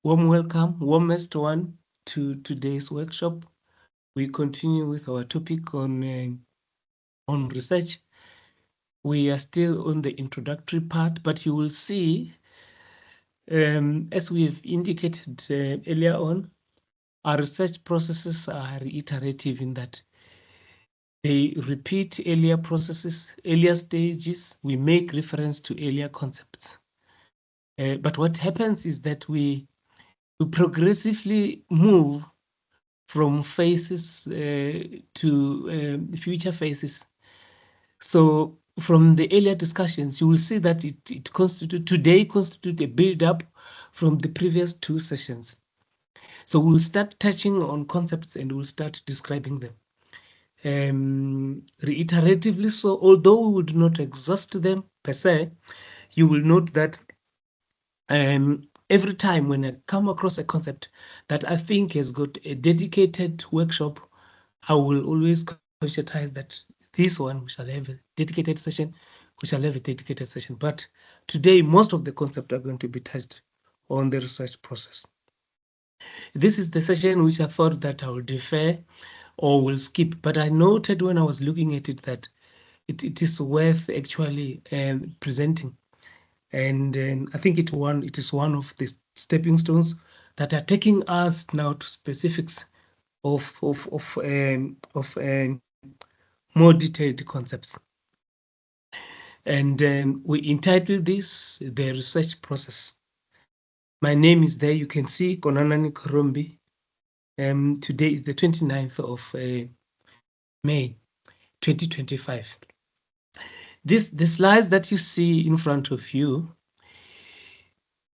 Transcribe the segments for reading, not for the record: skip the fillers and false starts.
Warm welcome, warmest one to today's workshop. We continue with our topic on research. We are still on the introductory part, but you will see, as we have indicated earlier on, our research processes are iterative in that they repeat earlier processes, earlier stages. We make reference to earlier concepts. But what happens is that we progressively move from phases to future phases. So from the earlier discussions, you will see that today constitute a build-up from the previous two sessions. So we'll start touching on concepts and we'll start describing them. Reiteratively so, although we would not exhaust them per se, you will note that every time when I come across a concept that I think has got a dedicated workshop, I will always conscientize that this one we shall have a dedicated session, we shall have a dedicated session. But today, most of the concepts are going to be touched on the research process. This is the session which I thought that I will defer or will skip, but I noted when I was looking at it that it is worth actually presenting. And I think it is one of the stepping stones that are taking us now to specifics of more detailed concepts. And we entitled this the research process. My name is there. You can see Konanani Korombi. Today is the 29th of May 2025. The slides that you see in front of you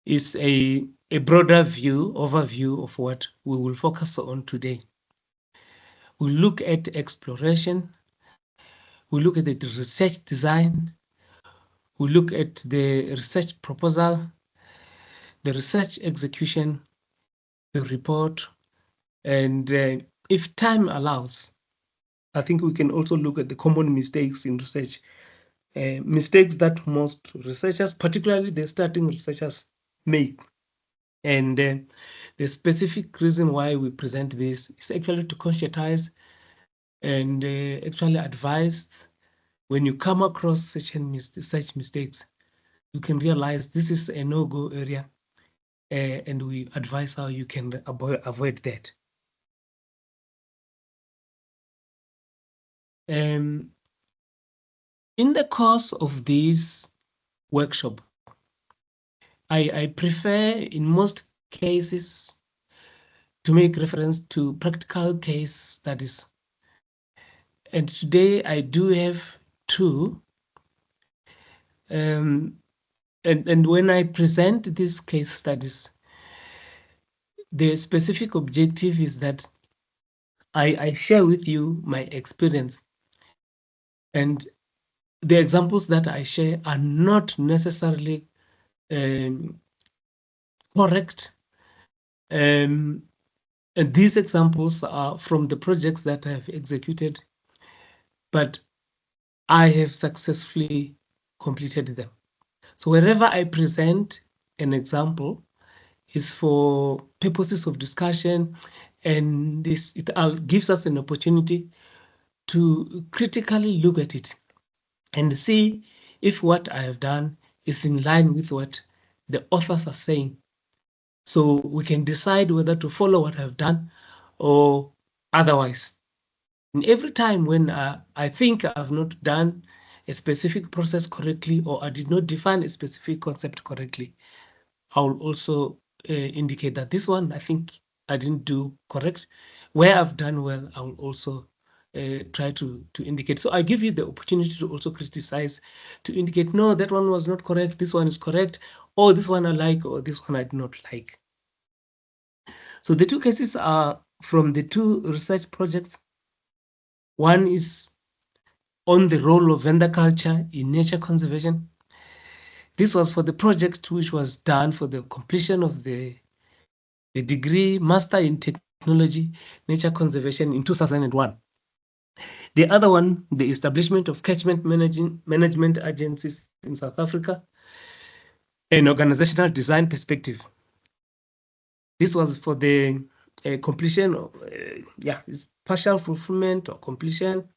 is a broader overview of what we will focus on today. We'll look at exploration, we'll look at the research design, we'll look at the research proposal, the research execution, the report, and if time allows, I think we can also look at the common mistakes in research, mistakes that most researchers, particularly the starting researchers, make. And the specific reason why we present this is actually to conscientize and actually advise when you come across such mistakes, you can realize this is a no-go area, and we advise how you can avoid that. In the course of this workshop, I prefer in most cases to make reference to practical case studies. And today I do have two. And when I present these case studies, the specific objective is that I share with you my experience. And the examples that I share are not necessarily correct. And these examples are from the projects that I have executed, but I have successfully completed them. So wherever I present an example is for purposes of discussion, and it gives us an opportunity to critically look at it and see if what I have done is in line with what the authors are saying. So we can decide whether to follow what I've done or otherwise. And every time when I think I've not done a specific process correctly, or I did not define a specific concept correctly, I will also indicate that this one I think I didn't do correct. Where I've done well, I will also try to indicate. So I give you the opportunity to also criticize, to indicate, no, that one was not correct, this one is correct, or this one I like, or this one I do not like. So the two cases are from the two research projects. One is on the role of vendor culture in nature conservation. This was for the project which was done for the completion of the degree Master in Technology, Nature Conservation in 2001. The other one, the establishment of catchment management agencies in South Africa, an organizational design perspective. This was for the completion of, it's partial fulfillment or completion.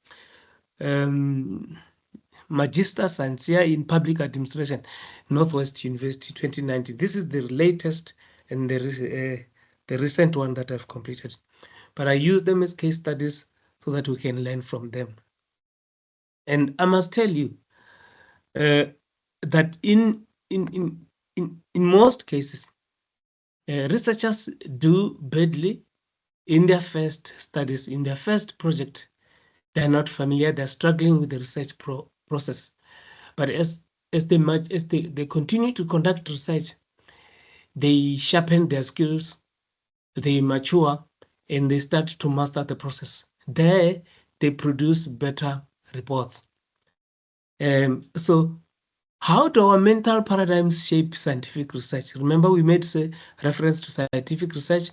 Magister Science in Public Administration, Northwest University 2019. This is the latest and the recent one that I've completed. But I use them as case studies so that we can learn from them. And I must tell you that in most cases, researchers do badly in their first studies, in their first project. They're not familiar, they're struggling with the research process. But as they continue to conduct research, they sharpen their skills, they mature, and they start to master the process. There, they produce better reports. So how do our mental paradigms shape scientific research? Remember, we made reference to scientific research.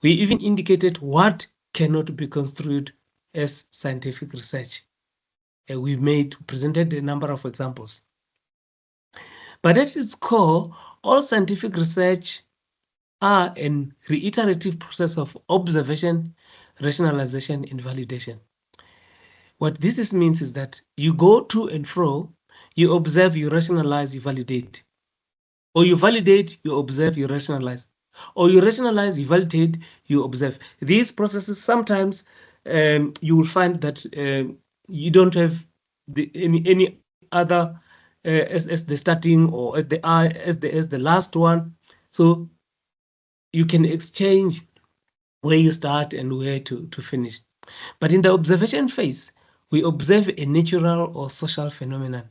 We even indicated what cannot be construed as scientific research. We presented a number of examples. But at its core, all scientific research are an reiterative process of observation, rationalization, and validation. What this means is that you go to and fro, you observe, you rationalize, you validate. Or you validate, you observe, you rationalize. Or you rationalize, you validate, you observe. These processes, sometimes you will find that you don't have any other as the starting or as the last one. So you can exchange where you start and where to finish. But in the observation phase, we observe a natural or social phenomenon,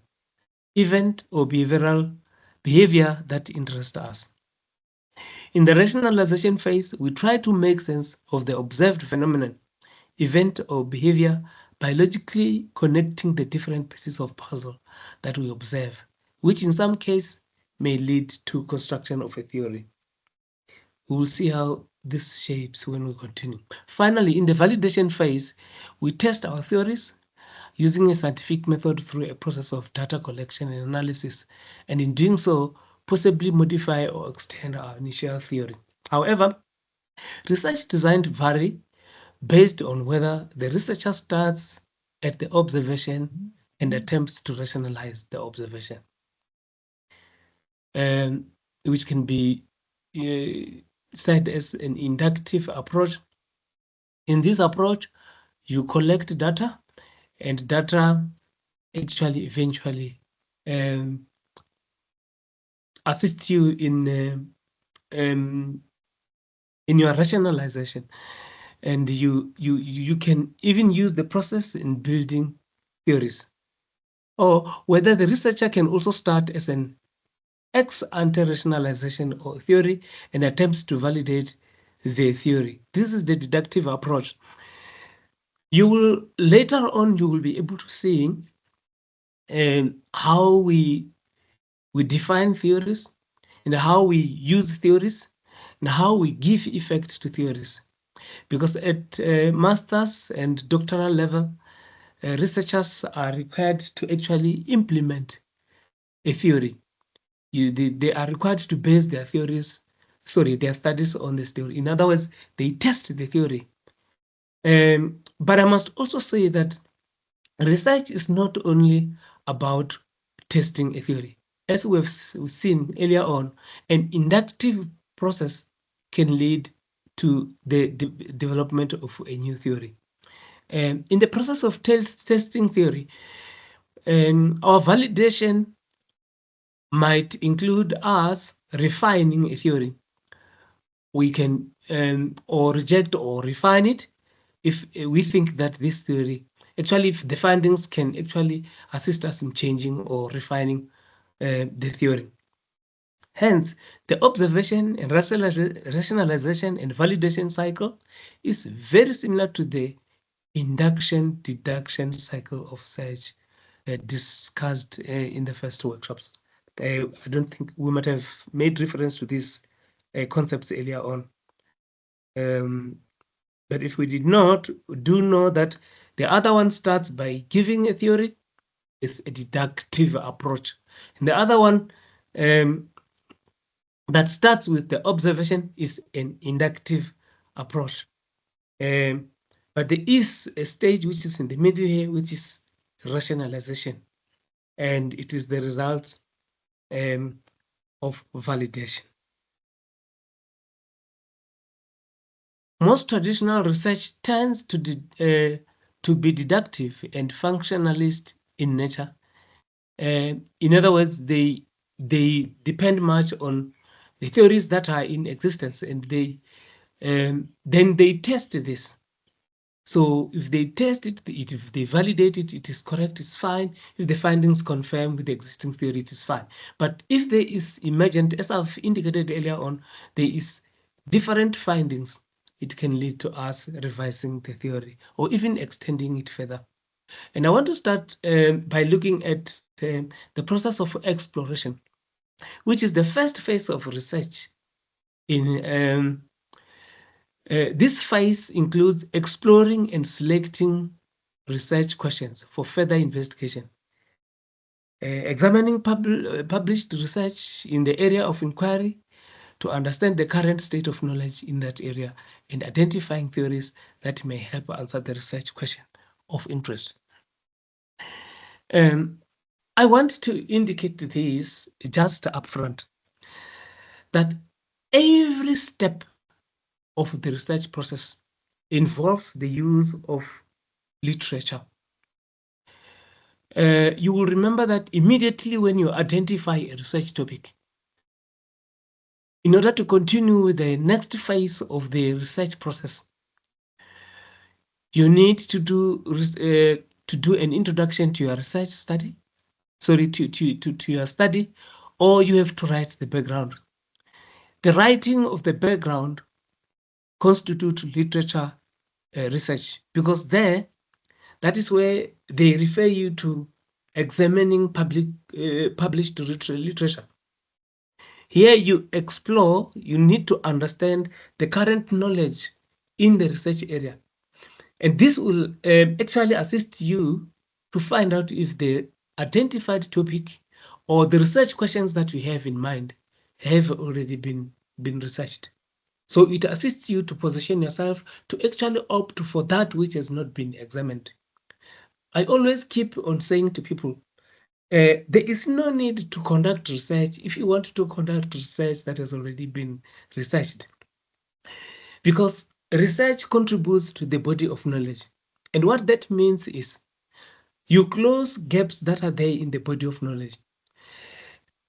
event or behavioral behavior that interests us. In the rationalization phase, we try to make sense of the observed phenomenon, event or behavior by logically connecting the different pieces of puzzle that we observe, which in some case may lead to construction of a theory. We will see how this shapes when we continue. Finally, in the validation phase, we test our theories using a scientific method through a process of data collection and analysis, and in doing so, possibly modify or extend our initial theory. However, research design vary based on whether the researcher starts at the observation and attempts to rationalize the observation, which can be said as an inductive approach. In this approach, you collect data, and data actually eventually assist you in your rationalization, and you can even use the process in building theories. Or whether the researcher can also start as an ex ante rationalization or theory and attempts to validate the theory. This is the deductive approach. You will later on you will be able to see how we define theories and how we use theories and how we give effect to theories. Because at master's and doctoral level, researchers are required to actually implement a theory. They are required to base their studies on this theory. In other words, they test the theory. But I must also say that research is not only about testing a theory. As we've seen earlier on, an inductive process can lead to the development of a new theory. In the process of testing theory, our validation might include us refining a theory. We can or reject or refine it if we think that this theory, actually if the findings can actually assist us in changing or refining the theory. Hence, the observation and rationalization and validation cycle is very similar to the induction deduction cycle of search discussed in the first workshops. I don't think we might have made reference to these concepts earlier on. But if we did not, do know that the other one starts by giving a theory, is a deductive approach. And the other one that starts with the observation is an inductive approach. But there is a stage which is in the middle here, which is rationalization, and it is the results of validation. Most traditional research tends to be deductive and functionalist in nature. In other words, they depend much on the theories that are in existence, and then they test this. So if they test it, if they validate it, it is correct, it's fine. If the findings confirm with the existing theory, it is fine. But if there is emergent, as I've indicated earlier on, there is different findings, it can lead to us revising the theory or even extending it further. And I want to start by looking at the process of exploration, which is the first phase of research. This phase includes exploring and selecting research questions for further investigation, examining published research in the area of inquiry to understand the current state of knowledge in that area, and identifying theories that may help answer the research question of interest. I want to indicate this just upfront, that every step of the research process involves the use of literature. You will remember that immediately when you identify a research topic, in order to continue with the next phase of the research process, you need to do an introduction to your research study, to your study, or you have to write the background. The writing of the background constitutes literature research, because that is where they refer you to examining published literature. Here you explore, you need to understand the current knowledge in the research area. And this will actually assist you to find out if the identified topic or the research questions that you have in mind have already been researched. So it assists you to position yourself to actually opt for that which has not been examined. I always keep on saying to people, there is no need to conduct research if you want to conduct research that has already been researched, because research contributes to the body of knowledge. And what that means is you close gaps that are there in the body of knowledge.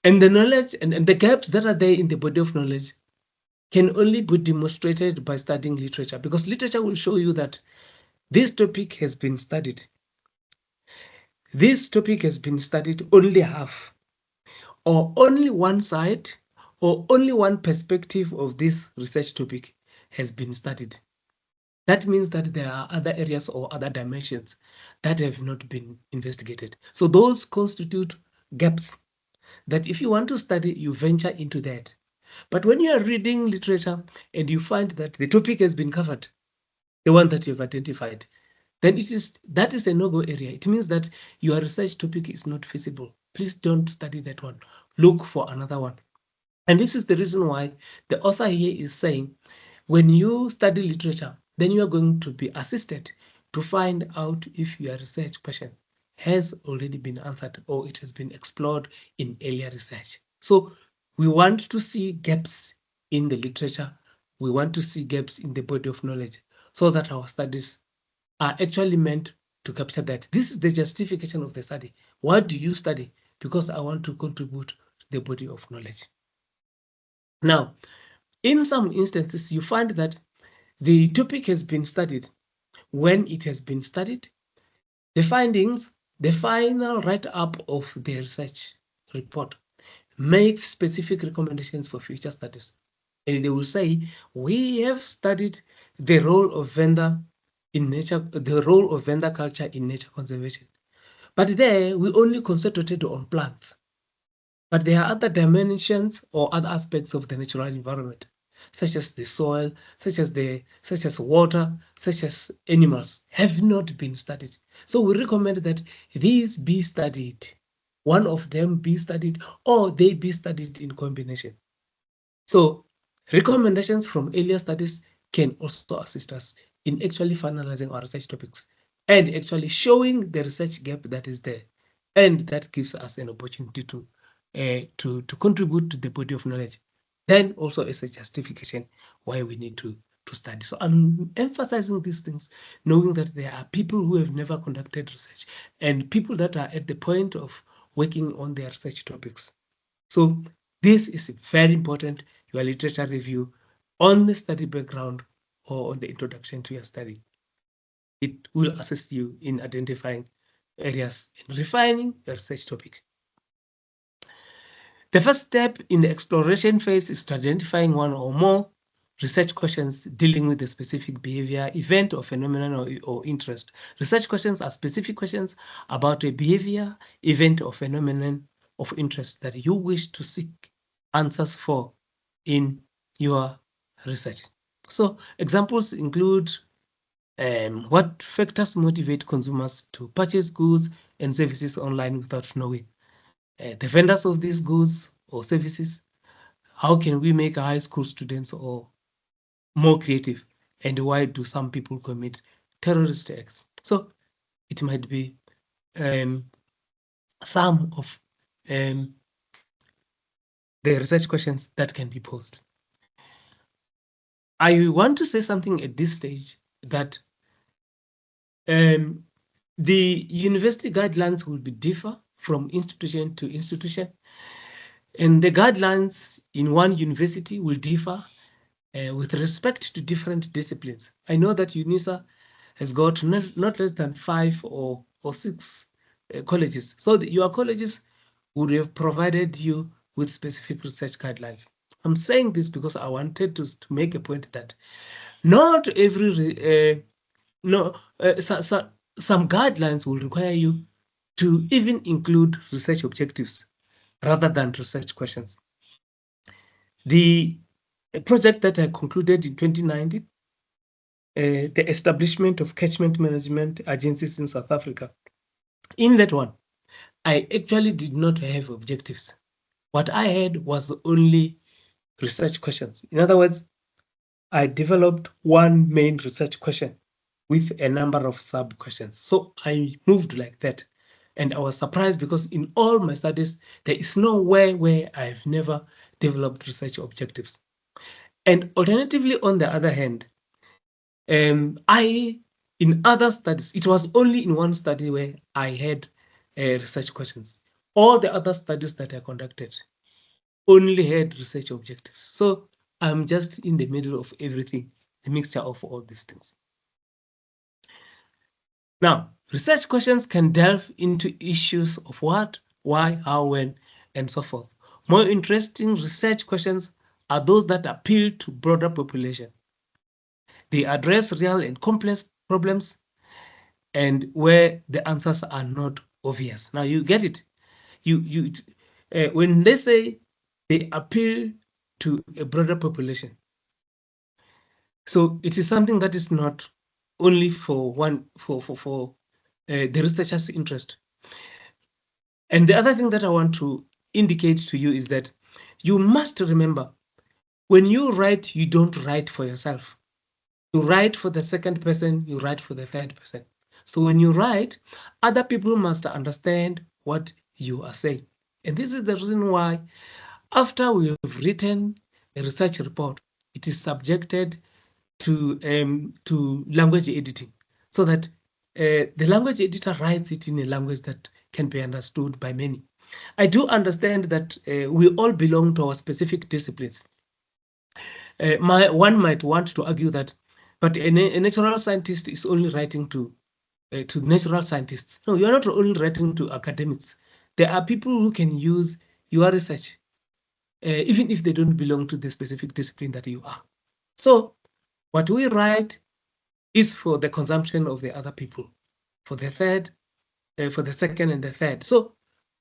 And the knowledge and the gaps that are there in the body of knowledge can only be demonstrated by studying literature, because literature will show you that this topic has been studied. This topic has been studied only half, or only one side, or only one perspective of this research topic has been studied. That means that there are other areas or other dimensions that have not been investigated. So those constitute gaps that if you want to study, you venture into that. But when you are reading literature and you find that the topic has been covered, the one that you've identified, then that is a no-go area. It means that your research topic is not feasible. Please don't study that one. Look for another one. And this is the reason why the author here is saying, when you study literature, then you are going to be assisted to find out if your research question has already been answered or it has been explored in earlier research. So we want to see gaps in the literature. We want to see gaps in the body of knowledge so that our studies are actually meant to capture that. This is the justification of the study. Why do you study? Because I want to contribute to the body of knowledge. Now, in some instances, you find that the topic has been studied. When it has been studied, the findings, the final write-up of the research report makes specific recommendations for future studies. And they will say, we have studied the role of vendor in nature, the role of vendor culture in nature conservation. But there, we only concentrated on plants. But there are other dimensions or other aspects of the natural environment, such as the soil, such as water, such as animals, have not been studied. So we recommend that these be studied. One of them be studied, or they be studied in combination. So recommendations from earlier studies can also assist us in actually finalizing our research topics and actually showing the research gap that is there. And that gives us an opportunity to contribute to the body of knowledge. Then also as a justification why we need to study. So I'm emphasizing these things, knowing that there are people who have never conducted research and people that are at the point of working on their research topics. So this is very important, your literature review on the study background or on the introduction to your study. It will assist you in identifying areas and refining your research topic. The first step in the exploration phase is to identifying one or more research questions dealing with a specific behavior, event, or phenomenon or interest. Research questions are specific questions about a behavior, event, or phenomenon of interest that you wish to seek answers for in your research. So examples include what factors motivate consumers to purchase goods and services online without knowing the vendors of these goods or services? How can we make high school students or more creative? And why do some people commit terrorist acts? So it might be some of the research questions that can be posed. I want to say something at this stage that the university guidelines will be differ from institution to institution, and the guidelines in one university will differ with respect to different disciplines. I know that UNISA has got not less than 5 or 6 colleges. So your colleges would have provided you with specific research guidelines. I'm saying this because I wanted to make a point that not every some guidelines will require you to even include research objectives rather than research questions. The project that I concluded in 2019, the establishment of catchment management agencies in South Africa. In that one, I actually did not have objectives. What I had was only research questions. In other words, I developed one main research question with a number of sub questions. So I moved like that. And I was surprised because in all my studies, there is nowhere where I've never developed research objectives. And alternatively, on the other hand, in other studies, it was only in one study where I had research questions. All the other studies that I conducted only had research objectives. So I'm just in the middle of everything, a mixture of all these things. Now, research questions can delve into issues of what, why, how, when, and so forth. More interesting research questions are those that appeal to broader population. They address real and complex problems and where the answers are not obvious. Now you get it. When they say they appeal to a broader population, so it is something that is not only for the researcher's interest. And the other thing that I want to indicate to you is that you must remember, when you write, you don't write for yourself. You write for the second person, you write for the third person. So when you write, other people must understand what you are saying. And this is the reason why, after we have written a research report, it is subjected to language editing, so that the language editor writes it in a language that can be understood by many. I do understand that we all belong to our specific disciplines. One might want to argue that, but a natural scientist is only writing to natural scientists. No, you're not only writing to academics. There are people who can use your research, even if they don't belong to the specific discipline that you are. So what we write is for the consumption of the other people, for the third, for the second and the third. So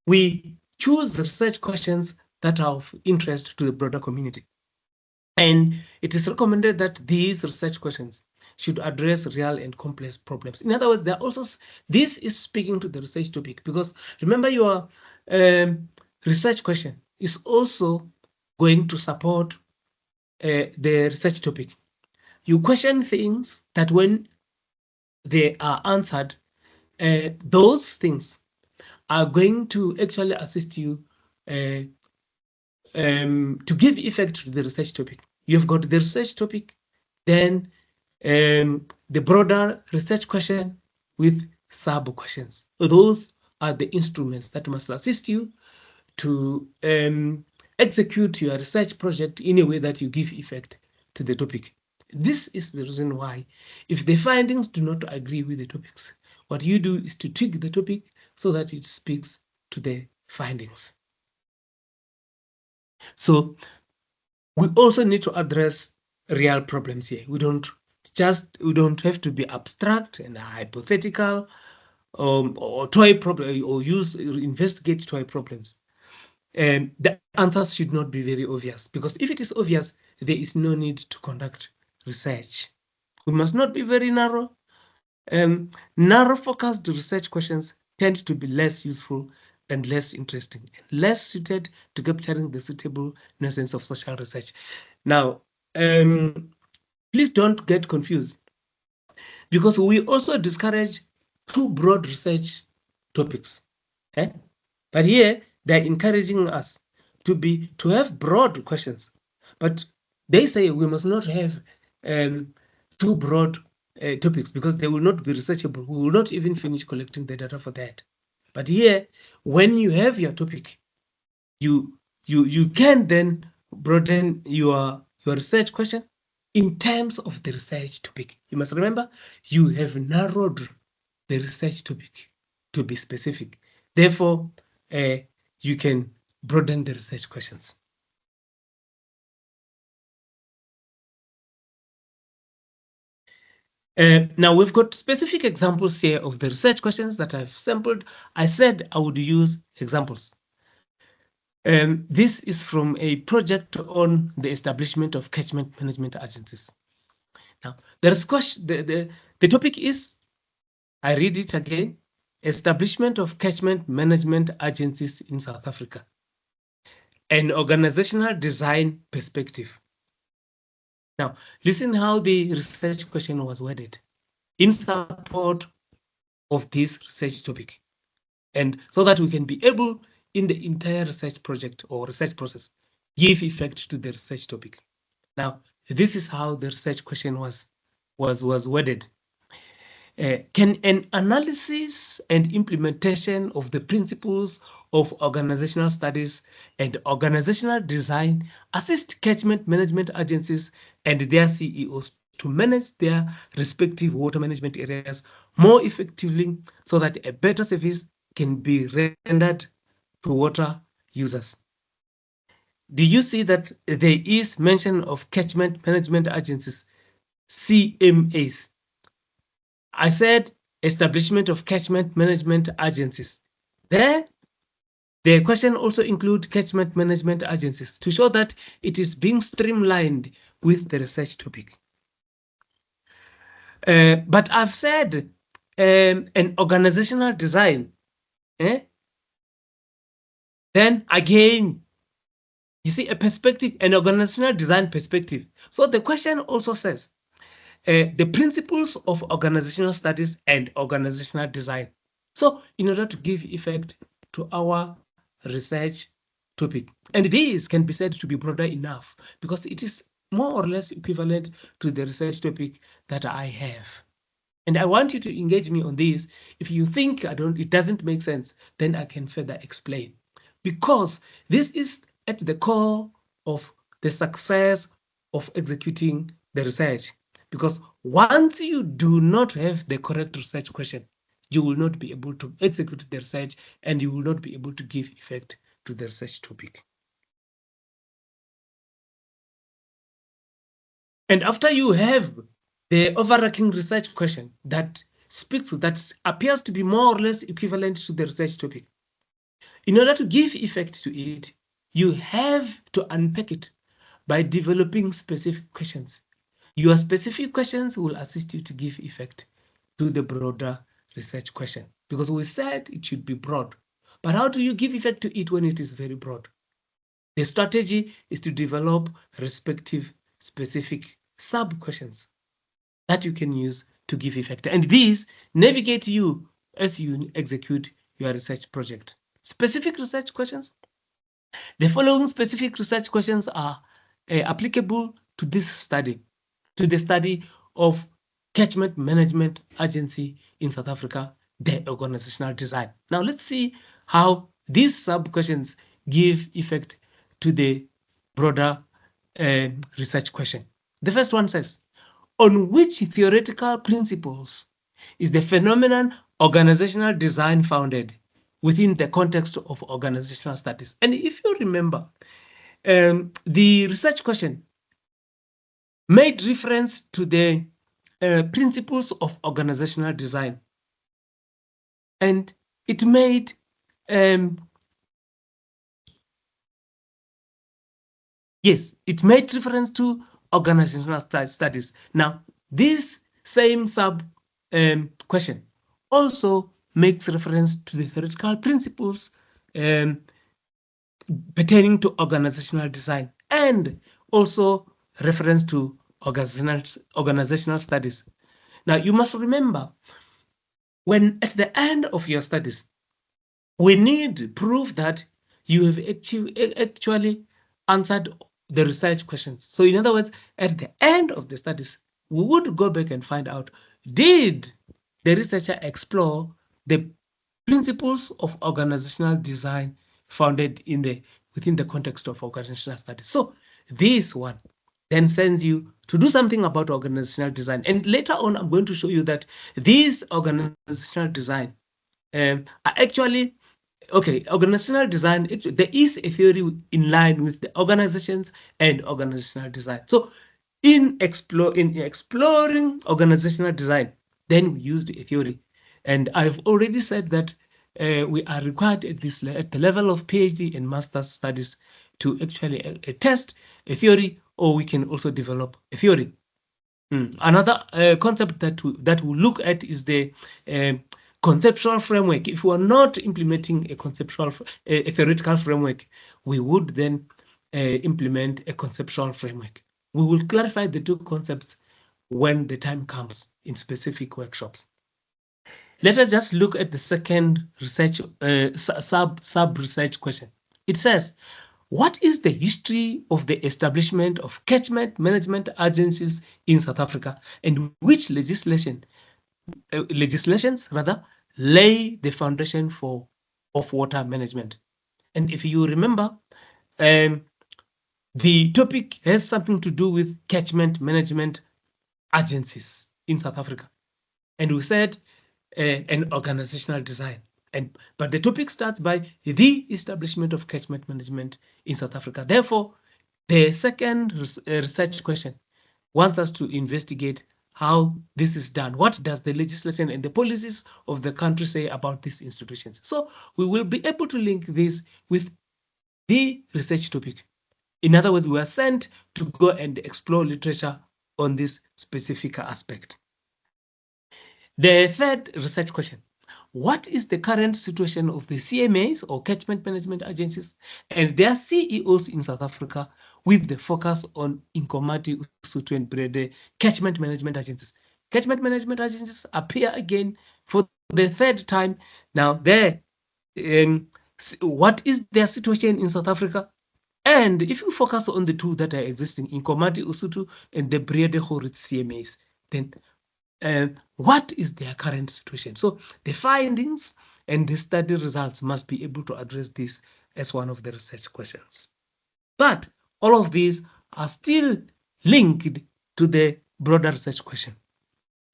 we choose research questions that are of interest to the broader community. And it is recommended that these research questions should address real and complex problems. In other words, there are also, this is speaking to the research topic, because remember, your research question is also going to support the research topic. You question things that when they are answered, those things are going to actually assist you to give effect to the research topic. You've got the research topic, then the broader research question with sub questions. Those are the instruments that must assist you to execute your research project in a way that you give effect to the topic. This is the reason why, if the findings do not agree with the topics, what you do is to tweak the topic so that it speaks to the findings. So we also need to address real problems here. We don't have to be abstract and hypothetical or toy problem or investigate toy problems. The answers should not be very obvious, because if it is obvious, there is no need to conduct research. We must not be very narrow. Narrow focused research questions tend to be less useful and less interesting, and less suited to capturing the suitable nuisance of social research. Now, please don't get confused, because we also discourage too broad research topics. But here they're encouraging us to have broad questions, but they say we must not have too broad topics, because they will not be researchable. We will not even finish collecting the data for that. But here, when you have your topic, you can then broaden your research question in terms of the research topic. You must remember, you have narrowed the research topic to be specific. Therefore, you can broaden the research questions. Now we've got specific examples here of the research questions that I've sampled. I said I would use examples. This is from a project on the establishment of catchment management agencies. Now, the topic is, I read it again, establishment of catchment management agencies in South Africa, an organizational design perspective. Now, listen how the research question was worded: in support of this research topic, and so that we can be able, in the entire research project or research process, give effect to the research topic. Now, this is how the research question was worded. Can an analysis and implementation of the principles of organizational studies and organizational design assist catchment management agencies and their CEOs to manage their respective water management areas more effectively, so that a better service can be rendered to water users? Do you see that there is mention of catchment management agencies, CMAs? I said establishment of catchment management agencies. There, the question also includes catchment management agencies to show that it is being streamlined with the research topic. But I've said an organizational design. Then again, you see a perspective, an organizational design perspective. So the question also says the principles of organizational studies and organizational design. So in order to give effect to our research topic, and this can be said to be broader enough because it is more or less equivalent to the research topic that I have. And I want you to engage me on this. If you think it doesn't make sense, then I can further explain. Because this is at the core of the success of executing the research. Because once you do not have the correct research question, you will not be able to execute the research and you will not be able to give effect to the research topic. And after you have the overarching research question that appears to be more or less equivalent to the research topic, in order to give effect to it, you have to unpack it by developing specific questions. Your specific questions will assist you to give effect to the broader research question, because we said it should be broad. But how do you give effect to it when it is very broad? The strategy is to develop respective specific sub-questions that you can use to give effect. And these navigate you as you execute your research project. Specific research questions. The following specific research questions are applicable to this study, to the study of Catchment Management Agency in South Africa, the organizational design. Now let's see how these sub-questions give effect to the broader research question. The first one says, on which theoretical principles is the phenomenon organizational design founded within the context of organizational studies? And if you remember, the research question made reference to the principles of organizational design, and it made it made reference to organizational studies. Now, this same sub question also makes reference to the theoretical principles pertaining to organizational design, and also reference to organizational studies. Now, you must remember, when at the end of your studies, we need proof that you have actually answered the research questions. So in other words, at the end of the studies, we would go back and find out, did the researcher explore the principles of organizational design founded within the context of organizational studies? So this one then sends you to do something about organizational design. And later on, I'm going to show you that these organizational design are actually, okay, organizational design, there is a theory in line with the organizations and organizational design. So in exploring organizational design, then we used a theory. And I've already said that we are required at the level of PhD and master's studies to actually test a theory, or we can also develop a theory. Another concept that we'll look at is the conceptual framework. If we are not implementing a theoretical framework, we would then implement a conceptual framework. We will clarify the two concepts when the time comes in specific workshops. Let us just look at the second research sub-research question. It says, what is the history of the establishment of catchment management agencies in South Africa, and which legislations lay the foundation of water management? And if you remember, the topic has something to do with catchment management agencies in South Africa, and we said an organizational design. But the topic starts by the establishment of catchment management in South Africa. Therefore, the second research question wants us to investigate how this is done. What does the legislation and the policies of the country say about these institutions? So we will be able to link this with the research topic. In other words, we are sent to go and explore literature on this specific aspect. The third research question: what is the current situation of the CMAs, or catchment management agencies, and their CEOs in South Africa, with the focus on Nkomati, Usuthu, and Brede catchment management agencies? Catchment management agencies appear again for the third time. Now, what is their situation in South Africa? And if you focus on the two that are existing, Nkomati, Usuthu, and the Brede Goritz CMAs, then what is their current situation? So the findings and the study results must be able to address this as one of the research questions. But all of these are still linked to the broader research question.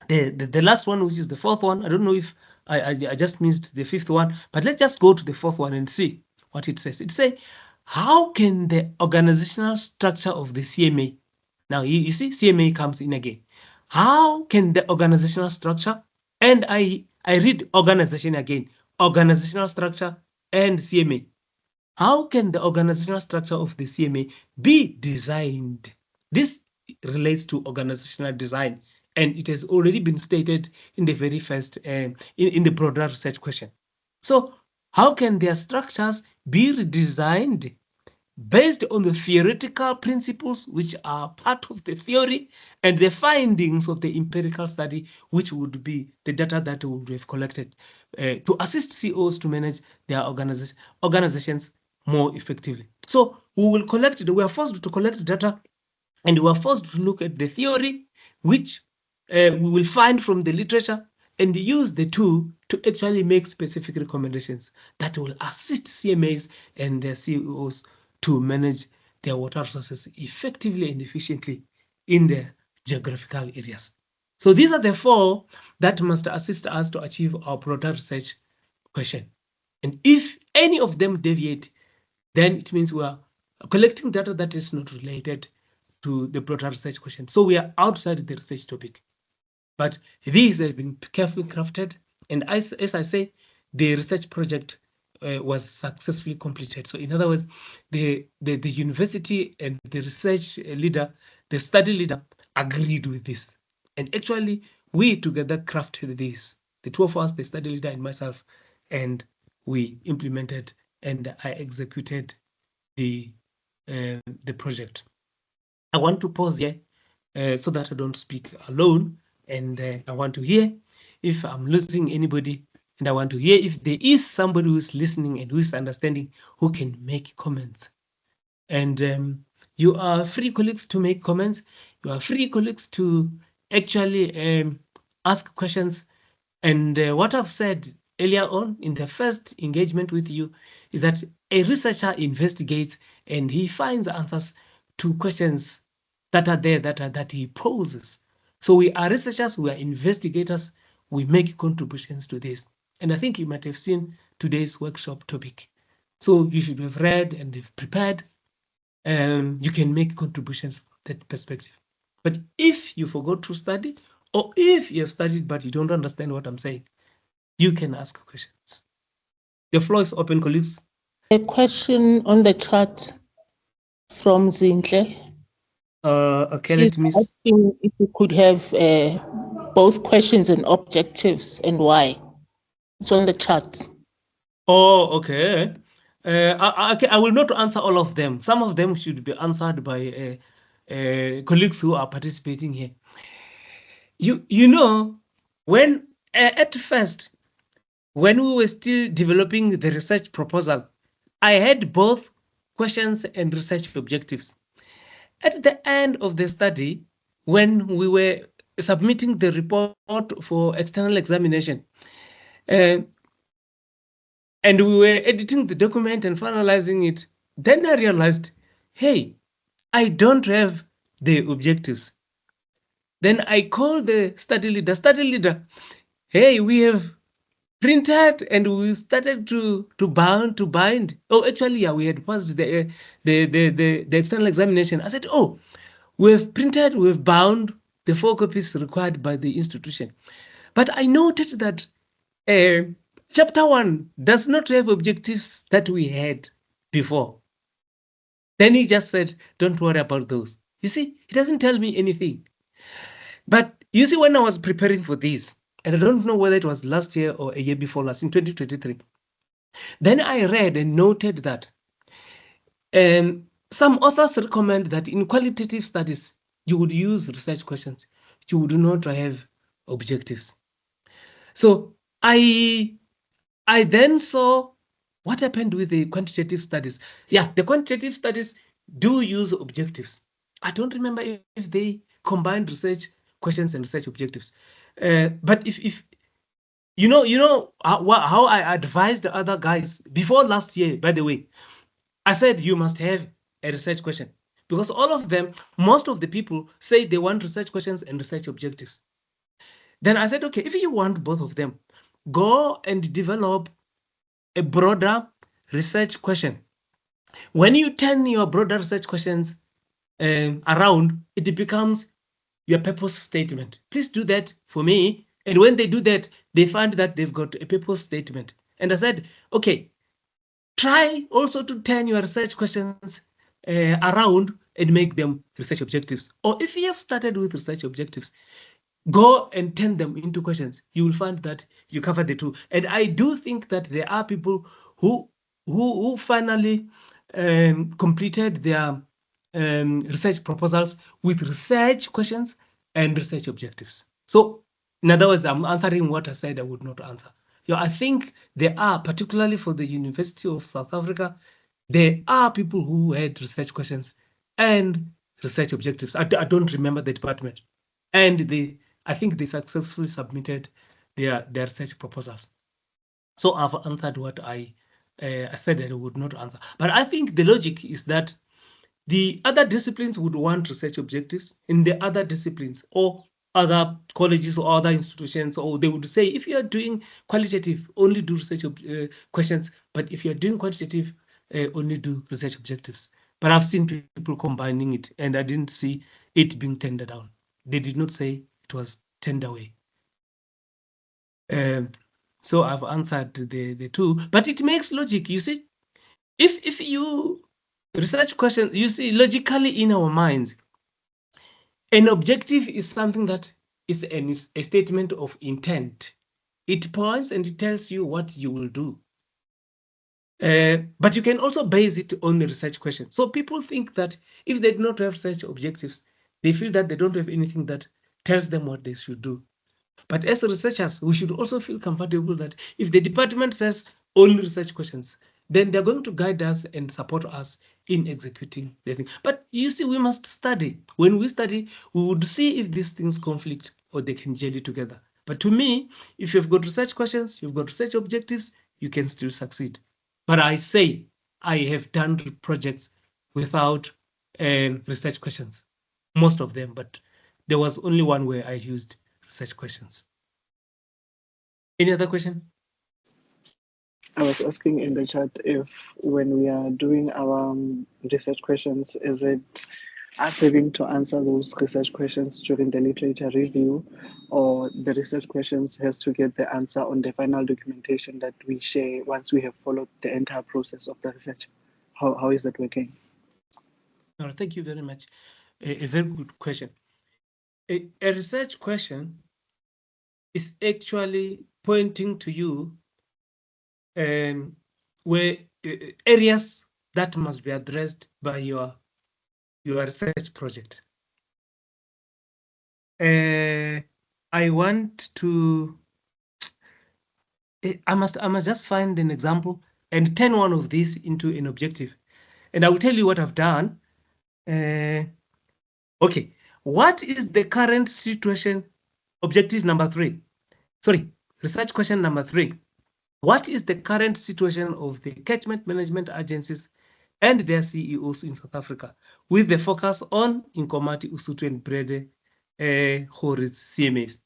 The last one, which is the fourth one, I don't know if I just missed the fifth one, but let's just go to the fourth one and see what it says. It says, how can the organizational structure of the CMA, now you see CMA comes in again. How can the organizational structure, and I read organization again, organizational structure and CMA. How can the organizational structure of the CMA be designed? This relates to organizational design, and it has already been stated in the very first, in the broader research question. So how can their structures be redesigned based on the theoretical principles which are part of the theory and the findings of the empirical study, which would be the data that we would have collected to assist CEOs to manage their organizations more effectively. So we are forced to collect data, and we are forced to look at the theory, which we will find from the literature, and use the two to actually make specific recommendations that will assist CMAs and their CEOs to manage their water resources effectively and efficiently in their geographical areas. So these are the four that must assist us to achieve our broader research question. And if any of them deviate, then it means we are collecting data that is not related to the broader research question. So we are outside the research topic. But these have been carefully crafted, and as I say, the research project was successfully completed. So in other words, the university and the research leader, the study leader, agreed with this. And actually, we together crafted this. The two of us, the study leader and myself, and we implemented and I executed the project. I want to pause here so that I don't speak alone, and I want to hear if I'm losing anybody, and I want to hear if there is somebody who's listening and who is understanding who can make comments. And you are free, colleagues, to make comments. You are free, colleagues, to actually ask questions. And what I've said earlier on in the first engagement with you is that a researcher investigates and he finds answers to questions that are there, that he poses. So we are researchers, we are investigators, we make contributions to this. And I think you might have seen today's workshop topic. So you should have read and have prepared. You can make contributions from that perspective. But if you forgot to study, or if you have studied but you don't understand what I'm saying, you can ask questions. The floor is open, colleagues. A question on the chat from Zinhle. Okay, She's asking if we could have both questions and objectives and why. It's on the chat. Oh, okay. I will not answer all of them. Some of them should be answered by colleagues who are participating here. You know, when at first, when we were still developing the research proposal, I had both questions and research objectives. At the end of the study, when we were submitting the report for external examination, and we were editing the document and finalizing it, then I realized, hey, I don't have the objectives. Then I called the study leader, hey, we have printed and we started to bind. Oh, actually, yeah, we had passed the external examination. I said, oh, we have printed, we have bound the 4 copies required by the institution. But I noted that chapter 1 does not have objectives that we had before. Then he just said, don't worry about those. You see, he doesn't tell me anything. But you see, when I was preparing for this, and I don't know whether it was last year or a year before last, in 2023, then I read and noted that some authors recommend that in qualitative studies, you would use research questions. You would not have objectives. So I then saw what happened with the quantitative studies. Yeah, the quantitative studies do use objectives. I don't remember if they combined research questions and research objectives. But if you know how I advised the other guys before last year, by the way, I said you must have a research question, because all of them, most of the people say they want research questions and research objectives. Then I said, okay, if you want both of them, go and develop a broader research question. When you turn your broader research questions around, it becomes your purpose statement. Please do that for me. And when they do that, they find that they've got a purpose statement. And I said, okay, try also to turn your research questions around and make them research objectives. Or if you have started with research objectives, go and turn them into questions. You will find that you cover the two. And I do think that there are people who finally completed their research proposals with research questions and research objectives. So in other words, I'm answering what I said I would not answer. I think there are, particularly for the University of South Africa, there are people who had research questions and research objectives. I don't remember the department. And I think they successfully submitted their research proposals. So I've answered what I said that I would not answer. But I think the logic is that the other disciplines would want research objectives in the other disciplines, or other colleges or other institutions, or they would say, if you are doing qualitative, only do research questions, but if you're doing quantitative, only do research objectives. But I've seen people combining it, and I didn't see it being tendered down. They did not say it was tender away. So I've answered the two, but it makes logic. You see, if you research question, you see, logically in our minds, an objective is something that is a statement of intent. It points and it tells you what you will do. But you can also base it on the research question. So people think that if they do not have research objectives, they feel that they don't have anything that tells them what they should do. But as researchers, we should also feel comfortable that if the department says only research questions, then they're going to guide us and support us in executing the thing. But you see, we must study. When we study, we would see if these things conflict or they can jelly together. But to me, if you've got research questions, you've got research objectives, you can still succeed. But I say I have done projects without research questions, most of them, but there was only one where I used research questions. Any other question? I was asking in the chat if when we are doing our research questions, is it us having to answer those research questions during the literature review, or the research questions has to get the answer on the final documentation that we share once we have followed the entire process of the research? How is that working? Thank you very much. A very good question. A research question is actually pointing to you where areas that must be addressed by your research project. I want to. I must just find an example and turn one of these into an objective, and I will tell you what I've done. Okay, what is the current situation? Objective number 3. Sorry, research question number 3. What is the current situation of the catchment management agencies and their CEOs in South Africa, with the focus on Nkomati, Usuthu, and Brede Horits CMAs?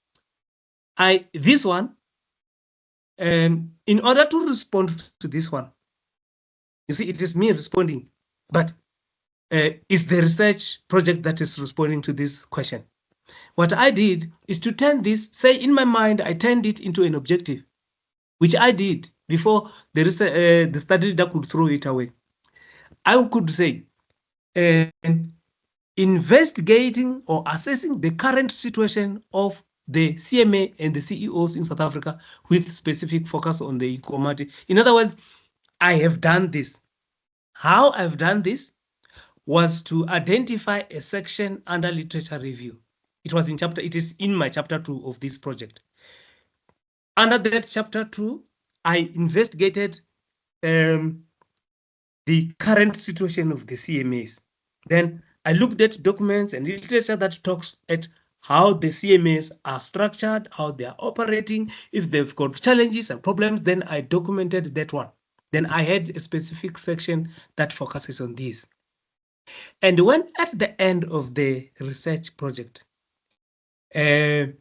This one, in order to respond to this one, you see, it is me responding, but is the research project that is responding to this question. What I did is to turn this, say in my mind, I turned it into an objective, which I did before the study leader could throw it away. I could say, investigating or assessing the current situation of the CMA and the CEOs in South Africa with specific focus on the Nkomati. In other words, I have done this. How I've done this was to identify a section under literature review. It is in my chapter 2 of this project. Under that chapter 2, I investigated the current situation of the CMAs. Then I looked at documents and literature that talks at how the CMAs are structured, how they are operating, if they've got challenges and problems, then I documented that one. Then I had a specific section that focuses on this. And when at the end of the research project, I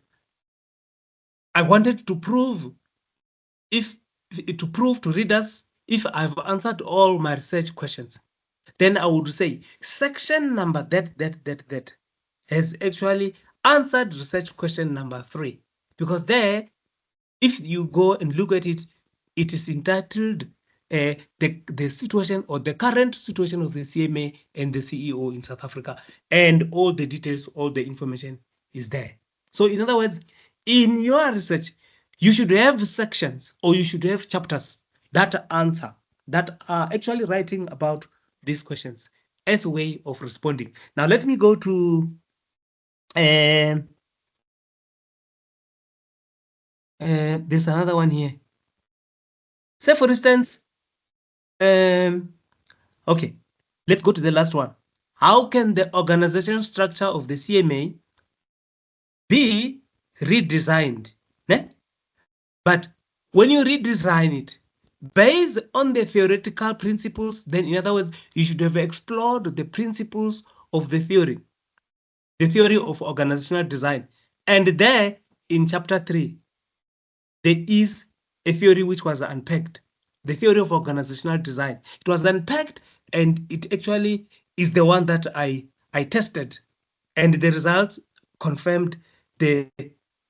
wanted to prove to readers if I've answered all my research questions, then I would say section number that has actually answered research question number 3, because there, if you go and look at it, it is entitled the situation or the current situation of the CMA and the CEO in South Africa, and all the details, all the information is there. So in other words, in your research, you should have sections or you should have chapters that are actually writing about these questions as a way of responding. Now, let me go to there's another one here. Say, for instance, okay, let's go to the last one. How can the organizational structure of the CMA be redesigned? Ne? But when you redesign it based on the theoretical principles, then in other words, you should have explored the principles of the theory of organizational design. And there in chapter 3, there is a theory which was unpacked, the theory of organizational design. It was unpacked, and it actually is the one that I tested, and the results confirmed the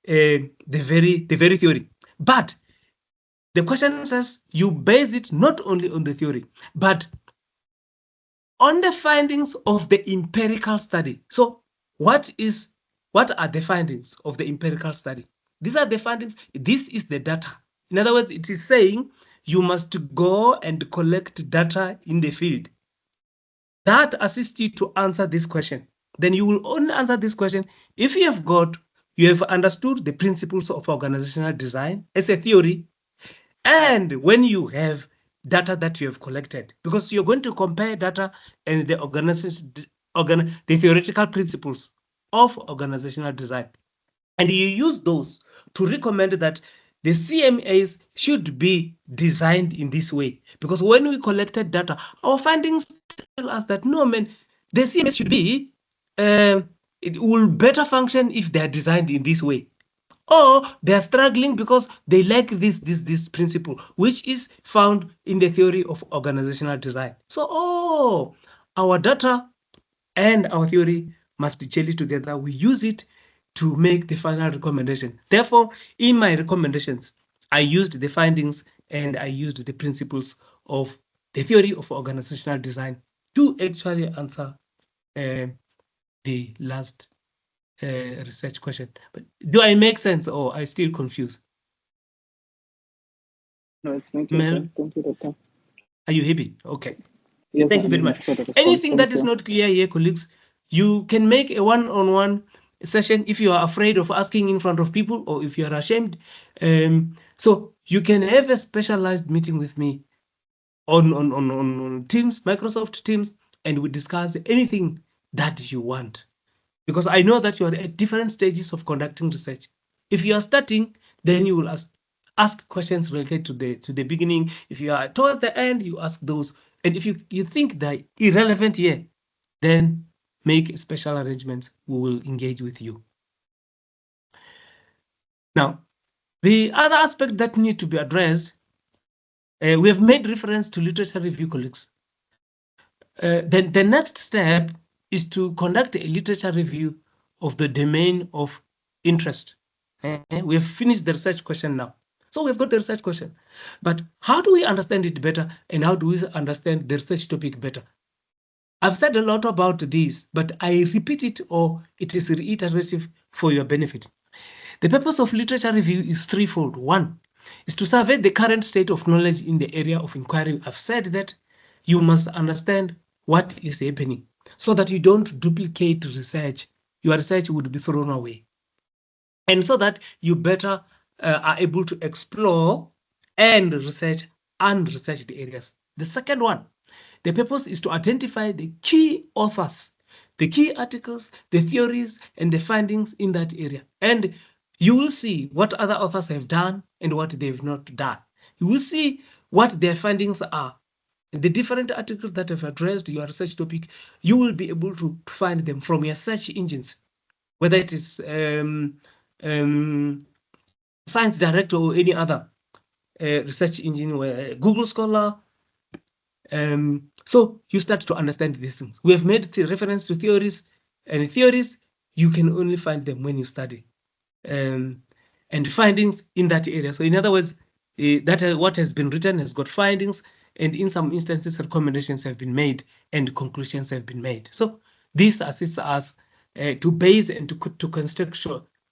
very theory. But the question says you base it not only on the theory, but on the findings of the empirical study. So what are the findings of the empirical study? These are the findings. This is the data. In other words, it is saying you must go and collect data in the field. That assists you to answer this question. Then you will only answer this question if you have understood the principles of organizational design as a theory, and when you have data that you have collected, because you're going to compare data and the theoretical principles of organizational design. And you use those to recommend that the CMAs should be designed in this way. Because when we collected data, our findings tell us that no, man, the CMAs should be, it will better function if they are designed in this way. Or they are struggling because they lack this principle, which is found in the theory of organizational design. So, our data and our theory must jelly together. We use it to make the final recommendation. Therefore, in my recommendations, I used the findings and I used the principles of the theory of organizational design to actually answer the last research question. But do I make sense, or I still confused? No, it's making sense. Thank you, Doctor. Are you happy? Okay. Yes, thank you very much. Anything that is not clear here, colleagues, you can make a one-on-one session if you are afraid of asking in front of people, or if you are ashamed. So you can have a specialized meeting with me on Teams, Microsoft Teams, and we discuss anything that you want. Because I know that you are at different stages of conducting research. If you are starting, then you will ask questions related to the beginning. If you are towards the end, you ask those. And if you think they're irrelevant here, then make special arrangements. We will engage with you. Now, the other aspect that need to be addressed, we have made reference to literature review, colleagues. The next step is to conduct a literature review of the domain of interest. We have finished the research question now. So we've got the research question, but how do we understand it better, and how do we understand the research topic better? I've said a lot about this, but I repeat it, or it is reiterative for your benefit. The purpose of literature review is threefold. One is to survey the current state of knowledge in the area of inquiry. I've said that you must understand what is happening so that you don't duplicate research. Your research would be thrown away. And so that you better are able to explore and research unresearched areas. The second one, the purpose is to identify the key authors, the key articles, the theories, and the findings in that area. And you will see what other authors have done and what they've not done. You will see what their findings are. The different articles that have addressed your research topic, you will be able to find them from your search engines, whether it is Science Director or any other research engine, Google Scholar. So you start to understand these things. We have made the reference to theories, and theories, you can only find them when you study. And findings in that area. So in other words, what has been written has got findings, and in some instances, recommendations have been made and conclusions have been made. So this assists us to base and to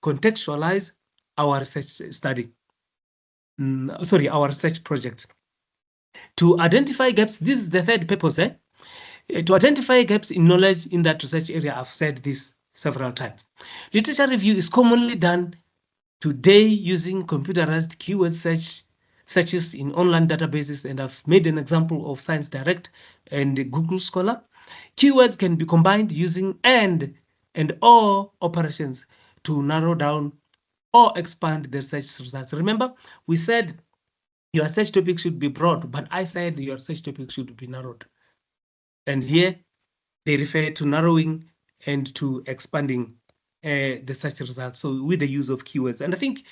contextualize our research study. Our research project. To identify gaps, this is the third purpose. to identify gaps in knowledge in that research area. I've said this several times. Literature review is commonly done today using computerized keyword searches in online databases, and I've made an example of Science Direct and Google Scholar. Keywords can be combined using and or operations to narrow down or expand the search results. Remember, we said your search topic should be broad, but I said your search topic should be narrowed. And here they refer to narrowing and to expanding the search results. So with the use of keywords. And I think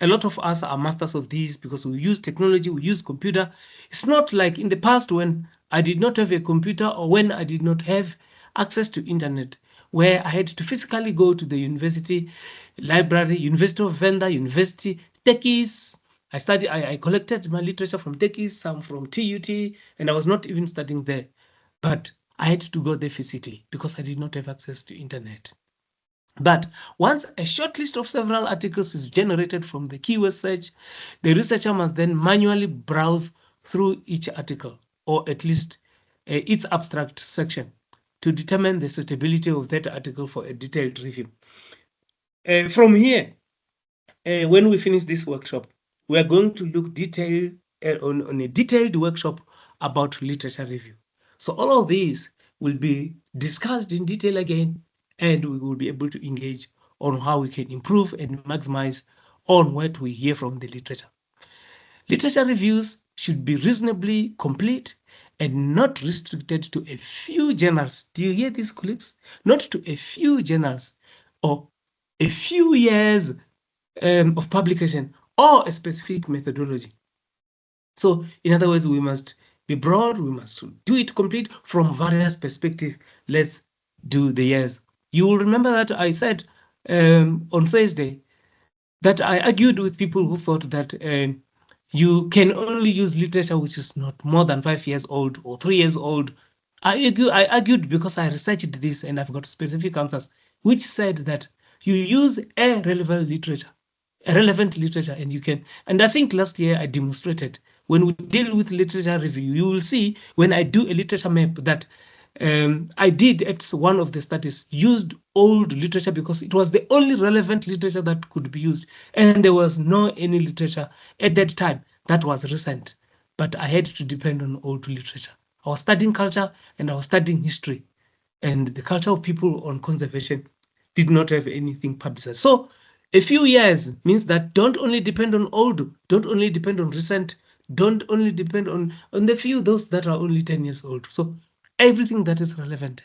a lot of us are masters of these because we use technology, we use computer. It's not like in the past when I did not have a computer or when I did not have access to internet, where I had to physically go to the university library, University of Venda, University, techies. I collected my literature from techies, some from TUT, and I was not even studying there. But I had to go there physically because I did not have access to internet. But once a short list of several articles is generated from the keyword search, the researcher must then manually browse through each article, or at least its abstract section, to determine the suitability of that article for a detailed review. From here, when we finish this workshop, we are going to look on a detailed workshop about literature review. So all of these will be discussed in detail again, and we will be able to engage on how we can improve and maximize on what we hear from the literature. Literature reviews should be reasonably complete and not restricted to a few journals. Do you hear this, colleagues? Not to a few journals or a few years of publication or a specific methodology. So in other words, we must be broad, we must do it complete from various perspectives. Let's do the years. You will remember that I said on Thursday that I argued with people who thought that you can only use literature which is not more than 5 years old or 3 years old. I argued because I researched this and I've got specific answers, which said that you use a relevant literature, and you can. And I think last year I demonstrated when we deal with literature review, you will see when I do a literature map that I did at one of the studies used old literature because it was the only relevant literature that could be used, and there was no any literature at that time that was recent, but I had to depend on old literature. I was studying culture and I was studying history, and the culture of people on conservation did not have anything published. So a few years means that don't only depend on old, don't only depend on recent, don't only depend on the few, those that are only 10 years old. So everything that is relevant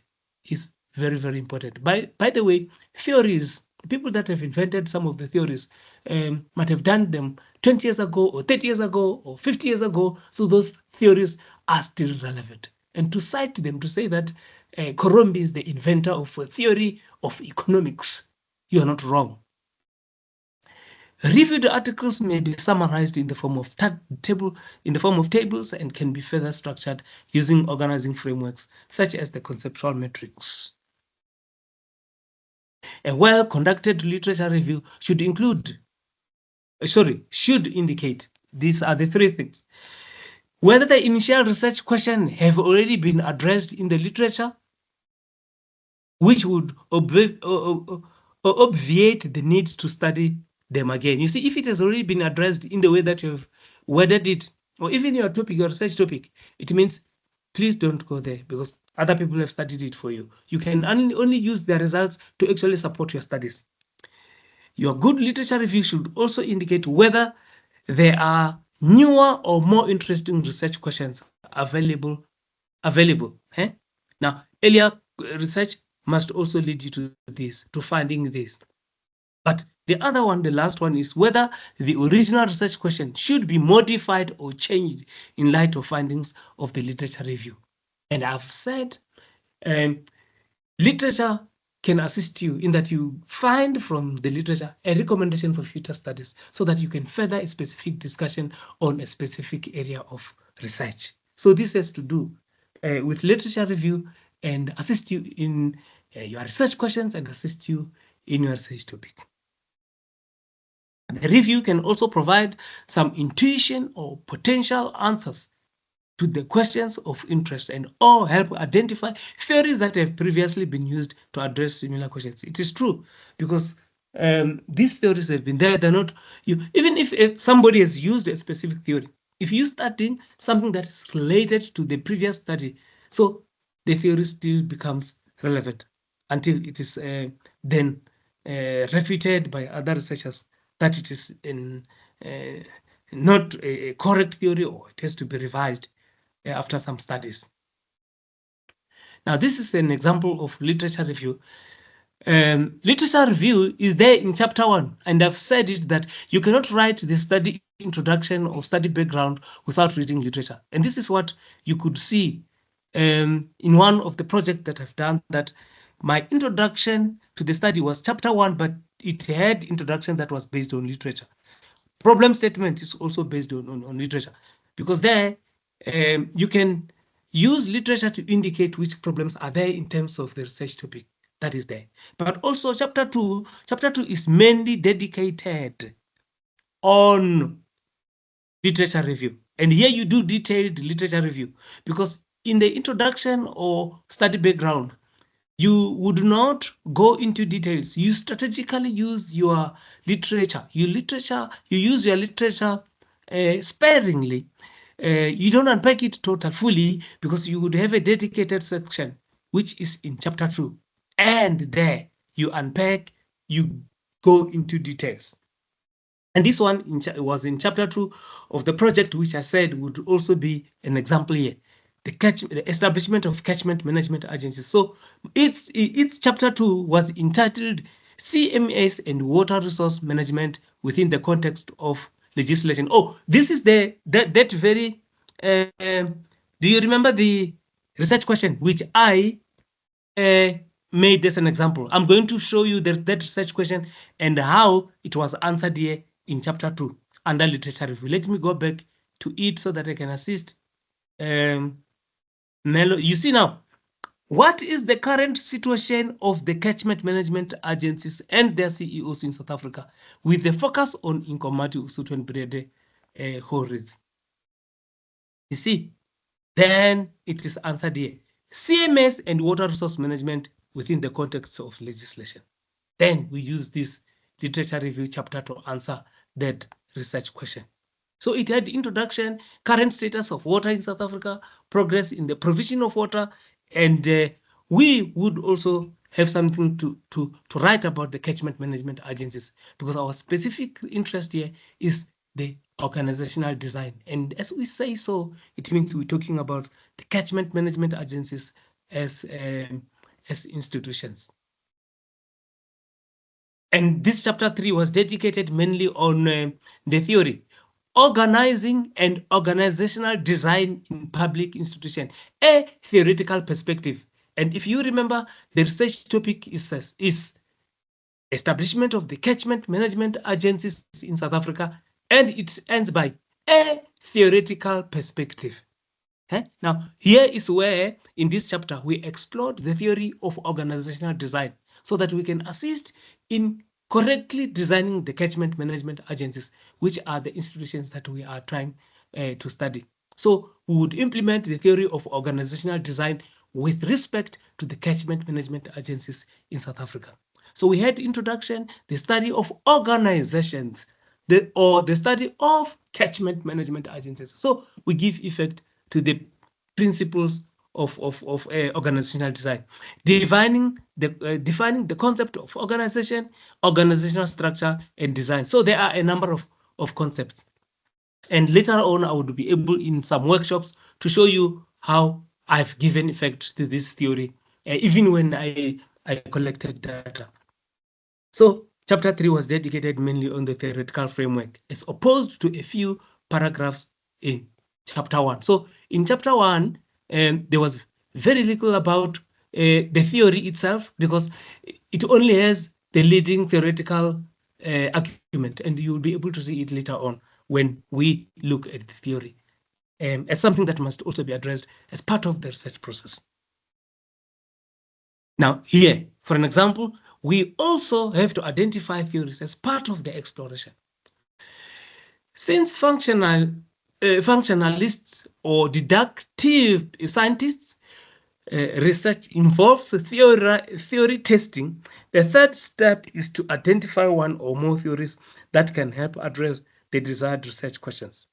is very, very important. By the way, theories, people that have invented some of the theories might have done them 20 years ago or 30 years ago or 50 years ago. So those theories are still relevant. And to cite them, to say that Korombi is the inventor of a theory of economics, you are not wrong. Reviewed articles may be summarized in the form of tables and can be further structured using organizing frameworks such as the conceptual matrix. A well-conducted literature review should indicate, these are the three things: whether the initial research questions have already been addressed in the literature, which would obviate the need to study them again. You see, if it has already been addressed in the way that you have worded it, or even your topic, your research topic, it means please don't go there because other people have studied it for you. You can only use their results to actually support your studies. Your good literature review should also indicate whether there are newer or more interesting research questions available. Now, earlier research must also lead you to this, to finding this. But the other one, the last one, is whether the original research question should be modified or changed in light of findings of the literature review. And I've said literature can assist you in that you find from the literature a recommendation for future studies so that you can further a specific discussion on a specific area of research. So this has to do with literature review and assist you in your research questions and assist you in your research topic. The review can also provide some intuition or potential answers to the questions of interest and or help identify theories that have previously been used to address similar questions. It is true because these theories have been there. They're not even if somebody has used a specific theory. If you studying something that is related to the previous study, so the theory still becomes relevant until it is then refuted by other researchers that it is not a correct theory or it has to be revised after some studies. Now, this is an example of literature review. Literature review is there in chapter 1, and I've said it that you cannot write the study introduction or study background without reading literature. And this is what you could see in one of the projects that I've done, that my introduction to the study was chapter 1, but it had introduction that was based on literature. Problem statement is also based on literature, because there you can use literature to indicate which problems are there in terms of the research topic that is there. But also chapter 2 is mainly dedicated on literature review. And here you do detailed literature review, because in the introduction or study background, you would not go into details. You strategically use your literature. You use your literature sparingly. You don't unpack it fully, because you would have a dedicated section, which is in chapter 2. And there you unpack, you go into details. And this one was in chapter 2 of the project, which I said would also be an example here. The establishment of catchment management agencies. So its chapter 2 was entitled CMS and Water Resource Management within the context of legislation. Oh, this is that very. Do you remember the research question which I made as an example? I'm going to show you that research question and how it was answered here in chapter 2 under literature review. Let me go back to it so that I can assist. Melo, you see now, what is the current situation of the catchment management agencies and their CEOs in South Africa, with the focus on Inkomati, Usuthu and Brede Horrors? You see, then it is answered here. CMS and water resource management within the context of legislation. Then we use this literature review chapter to answer that research question. So it had introduction, current status of water in South Africa, progress in the provision of water, and we would also have something to write about the catchment management agencies, because our specific interest here is the organizational design. And as we say so, it means we're talking about the catchment management agencies as institutions. And this chapter 3 was dedicated mainly on the theory. Organizing and organizational design in public institution, a theoretical perspective. And if you remember, the research topic is establishment of the catchment management agencies in South Africa, and it ends by a theoretical perspective. Now, here is where in this chapter we explored the theory of organizational design so that we can assist in correctly designing the catchment management agencies, which are the institutions that we are trying to study. So we would implement the theory of organizational design with respect to the catchment management agencies in South Africa. So we had introduction, the study of organizations, the study of catchment management agencies. So we give effect to the principles of organizational design, defining the concept of organization, organizational structure, and design. So there are a number of concepts. And later on, I would be able in some workshops to show you how I've given effect to this theory, even when I collected data. So chapter 3 was dedicated mainly on the theoretical framework, as opposed to a few paragraphs in chapter 1. So in chapter 1, there was very little about the theory itself, because it only has the leading theoretical argument, and you will be able to see it later on when we look at the theory as something that must also be addressed as part of the research process. Now here, for an example, we also have to identify theories as part of the exploration. Since functional functionalists or deductive scientists, research involves theory testing. The third step is to identify one or more theories that can help address the desired research questions.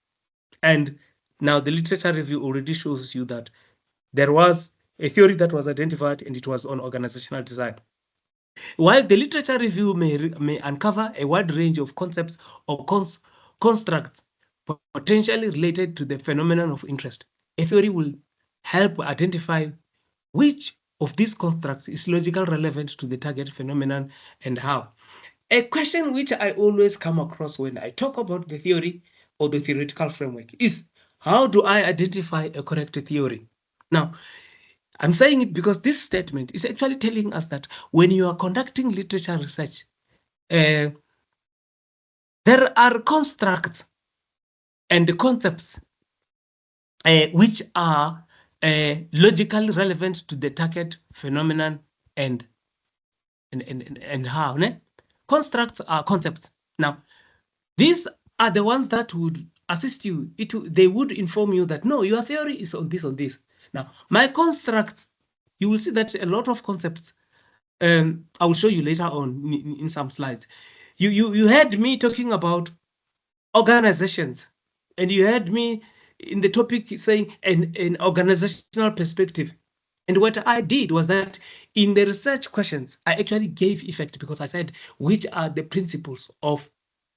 And now the literature review already shows you that there was a theory that was identified, and it was on organizational design. While the literature review may uncover a wide range of concepts or constructs potentially related to the phenomenon of interest, a theory will help identify which of these constructs is logically relevant to the target phenomenon and how. A question which I always come across when I talk about the theory or the theoretical framework is, how do I identify a correct theory? Now, I'm saying it because this statement is actually telling us that when you are conducting literature research, there are constructs and concepts which are logically relevant to the target phenomenon and how. Ne? Constructs are concepts. Now, these are the ones that would assist you. They would inform you that no, your theory is on this. Now, my constructs, you will see that a lot of concepts, I will show you later on in some slides. You heard me talking about organizations, and you heard me in the topic saying an organizational perspective. And what I did was that in the research questions, I actually gave effect because I said, which are the principles of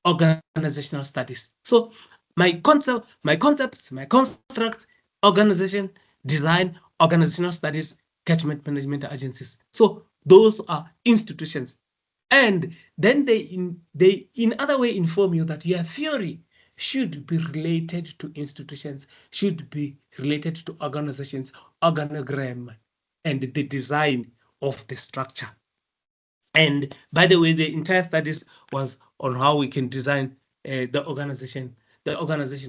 organizational studies? So my concepts, my constructs, organization, design, organizational studies, catchment management agencies. So those are institutions. And then they in other way inform you that your theory should be related to institutions, should be related to organizations, organogram, and the design of the structure. And by the way, the entire studies was on how we can design the organization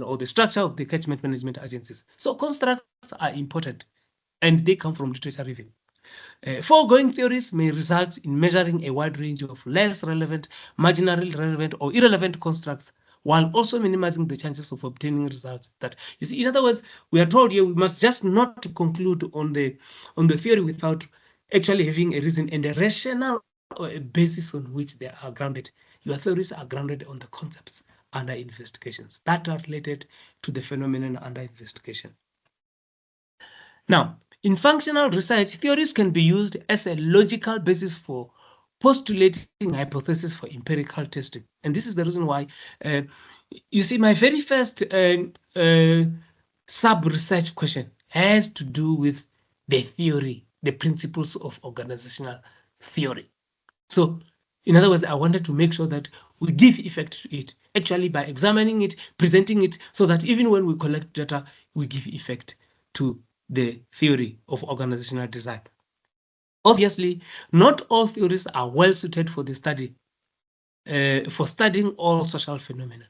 or the structure of the catchment management agencies. So constructs are important, and they come from literature review. Foregoing theories may result in measuring a wide range of less relevant, marginally relevant, or irrelevant constructs, while also minimizing the chances of obtaining results that, you see, in other words, we are told here we must just not to conclude on the theory without actually having a reason and a rational or a basis on which they are grounded. Your theories are grounded on the concepts under investigations that are related to the phenomenon under investigation. Now, in functional research, theories can be used as a logical basis for postulating hypotheses for empirical testing. And this is the reason why, you see, my very first sub-research question has to do with the theory, the principles of organizational theory. So, in other words, I wanted to make sure that we give effect to it, actually by examining it, presenting it, so that even when we collect data, we give effect to the theory of organizational design. Obviously, not all theories are well suited for the study, for studying all social phenomena.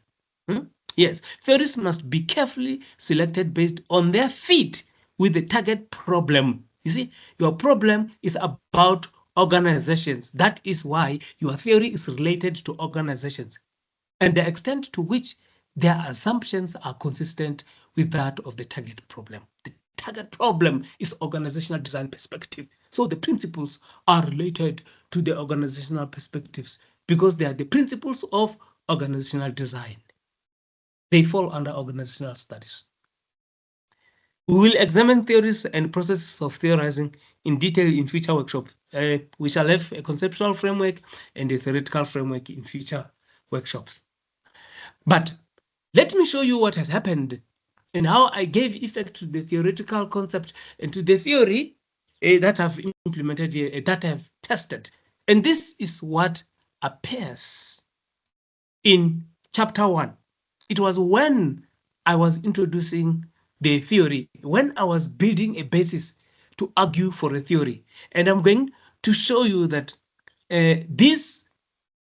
Yes, theories must be carefully selected based on their fit with the target problem. You see, your problem is about organizations. That is why your theory is related to organizations, and the extent to which their assumptions are consistent with that of the target problem. The target problem is organizational design perspective. So the principles are related to the organizational perspectives because they are the principles of organizational design. They fall under organizational studies. We will examine theories and processes of theorizing in detail in future workshops. We shall have a conceptual framework and a theoretical framework in future workshops. But let me show you what has happened and how I gave effect to the theoretical concept and to the theory that I've implemented here, that I've tested. And this is what appears in chapter 1. It was when I was introducing the theory, when I was building a basis to argue for a theory. And I'm going to show you that this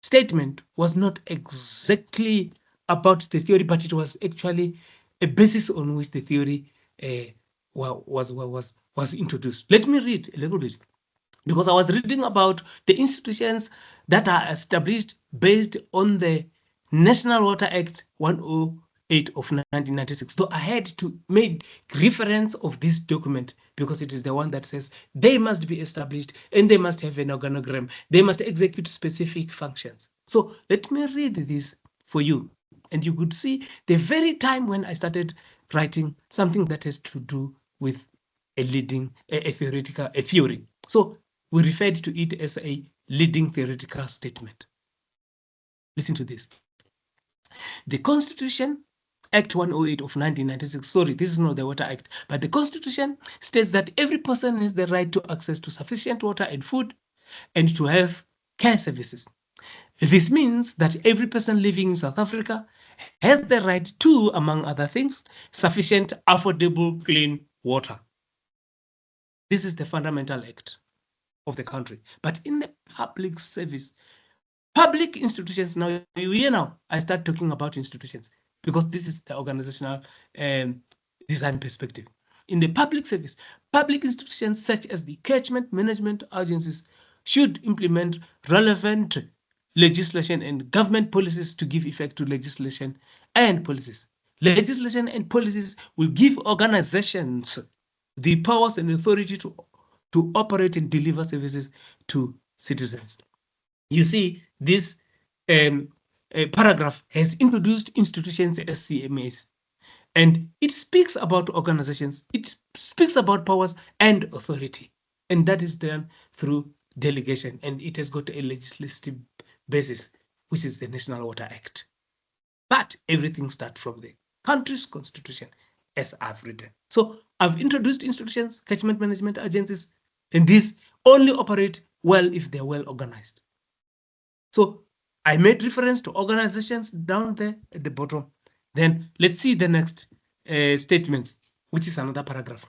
statement was not exactly about the theory, but it was actually a basis on which the theory was introduced. Let me read a little bit, because I was reading about the institutions that are established based on the National Water Act 10 8 of 1996. Though I had to make reference of this document because it is the one that says they must be established and they must have an organogram. They must execute specific functions. So let me read this for you. And you could see the very time when I started writing something that has to do with a theory. So we referred to it as a leading theoretical statement. Listen to this. The Constitution, Act 108 of 1996, sorry, this is not the Water Act, but the Constitution states that every person has the right to access to sufficient water and food and to health care services. This means that every person living in South Africa has the right to, among other things, sufficient, affordable, clean water. This is the fundamental act of the country. But in the public service, public institutions, now I start talking about institutions because this is the organizational design perspective. In the public service, public institutions such as the catchment management agencies should implement relevant legislation and government policies to give effect to legislation and policies. Legislation and policies will give organizations the powers and authority to operate and deliver services to citizens. You see, this paragraph has introduced institutions as CMAs, and it speaks about organizations, it speaks about powers and authority, and that is done through delegation, and it has got a legislative basis, which is the National Water Act. But everything starts from the country's constitution, as I've written. So I've introduced institutions, catchment management agencies, and these only operate well if they're well organized. So I made reference to organizations down there at the bottom. Then let's see the next statements, which is another paragraph.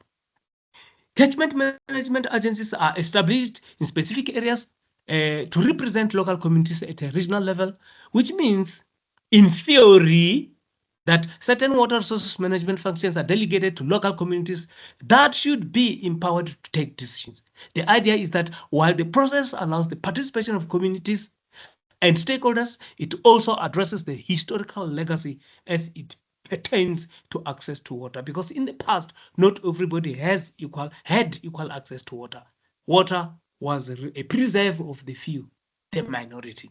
Catchment management agencies are established in specific areas to represent local communities at a regional level, which means, in theory, that certain water resources management functions are delegated to local communities that should be empowered to take decisions. The idea is that while the process allows the participation of communities and stakeholders, it also addresses the historical legacy as it pertains to access to water, because in the past, not everybody had equal access to water. Water was a preserve of the few, the minority.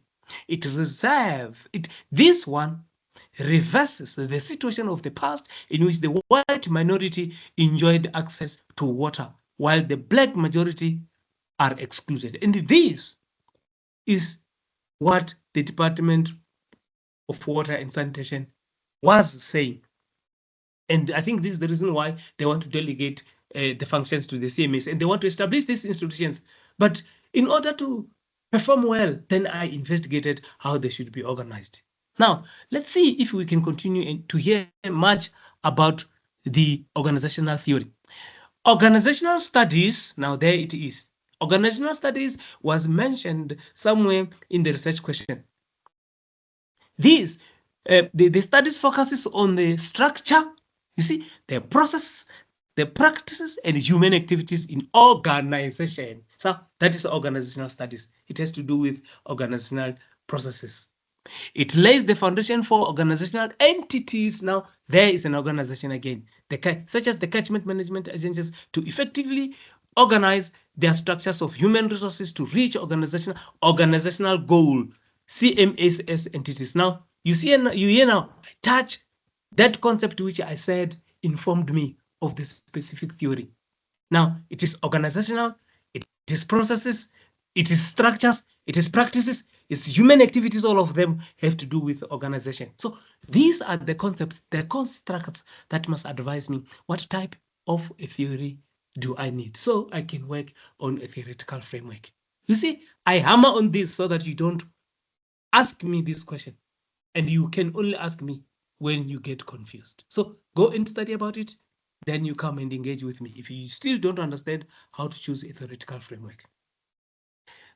This one reverses the situation of the past in which the white minority enjoyed access to water while the black majority are excluded. And this is what the Department of Water and Sanitation was saying. And I think this is the reason why they want to delegate the functions to the CMAs, and they want to establish these institutions. But in order to perform well, then I investigated how they should be organized. Now, let's see if we can continue to hear much about the organizational theory. Organizational studies, now there it is. Organizational studies was mentioned somewhere in the research question. The studies focuses on the structure, you see, the process, the practices, and human activities in organization. So that is organizational studies. It has to do with organizational processes. It lays the foundation for organizational entities. Now, there is an organization again, such as the catchment management agencies, to effectively organize their structures of human resources to reach organizational goal, CMAs entities. Now, you hear now, I touch that concept which I said informed me of the specific theory. Now, it is organizational, it is processes, it is structures, it is practices, it's human activities. All of them have to do with organization. So these are the concepts, the constructs that must advise me what type of a theory do I need so I can work on a theoretical framework. You see, I hammer on this so that you don't ask me this question, and you can only ask me when you get confused. So go and study about it, then you come and engage with me if you still don't understand how to choose a theoretical framework.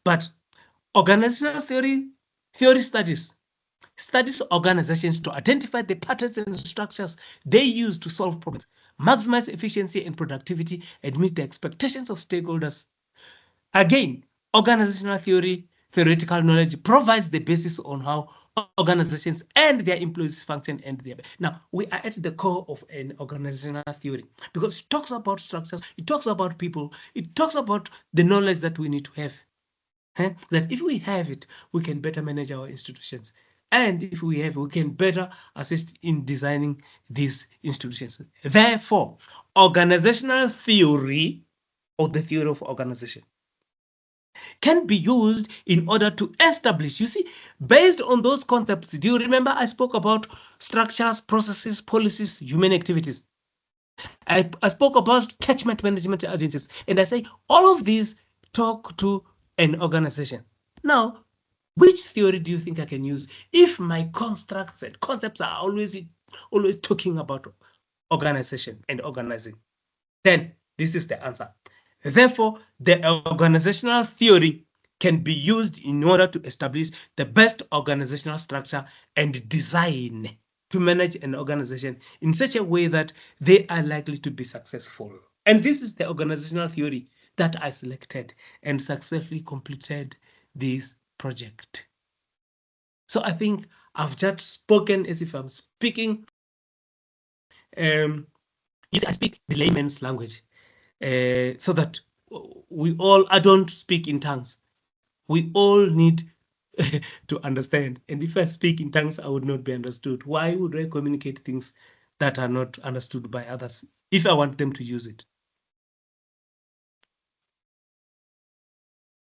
But organizational theory studies organizations to identify the patterns and structures they use to solve problems, maximize efficiency and productivity, and meet the expectations of stakeholders. Again, organizational theoretical knowledge provides the basis on how organizations and their employees function and their. Now, we are at the core of an organizational theory because it talks about structures, it talks about people, it talks about the knowledge that we need to have. That if we have it, we can better manage our institutions. And if we have, we can better assist in designing these institutions. Therefore, organizational theory, or the theory of organization, can be used in order to establish, you see, based on those concepts. Do you remember I spoke about structures, processes, policies, human activities? I spoke about catchment management agencies, and I say all of these talk to an organization. Now, which theory do you think I can use if my constructs and concepts are always talking about organization and organizing? Then this is the answer. Therefore, the organizational theory can be used in order to establish the best organizational structure and design to manage an organization in such a way that they are likely to be successful. And this is the organizational theory that I selected and successfully completed this project. So I think I've just spoken as if I'm speaking. I speak the layman's language so that we all, I don't speak in tongues. We all need to understand. And if I speak in tongues, I would not be understood. Why would I communicate things that are not understood by others if I want them to use it?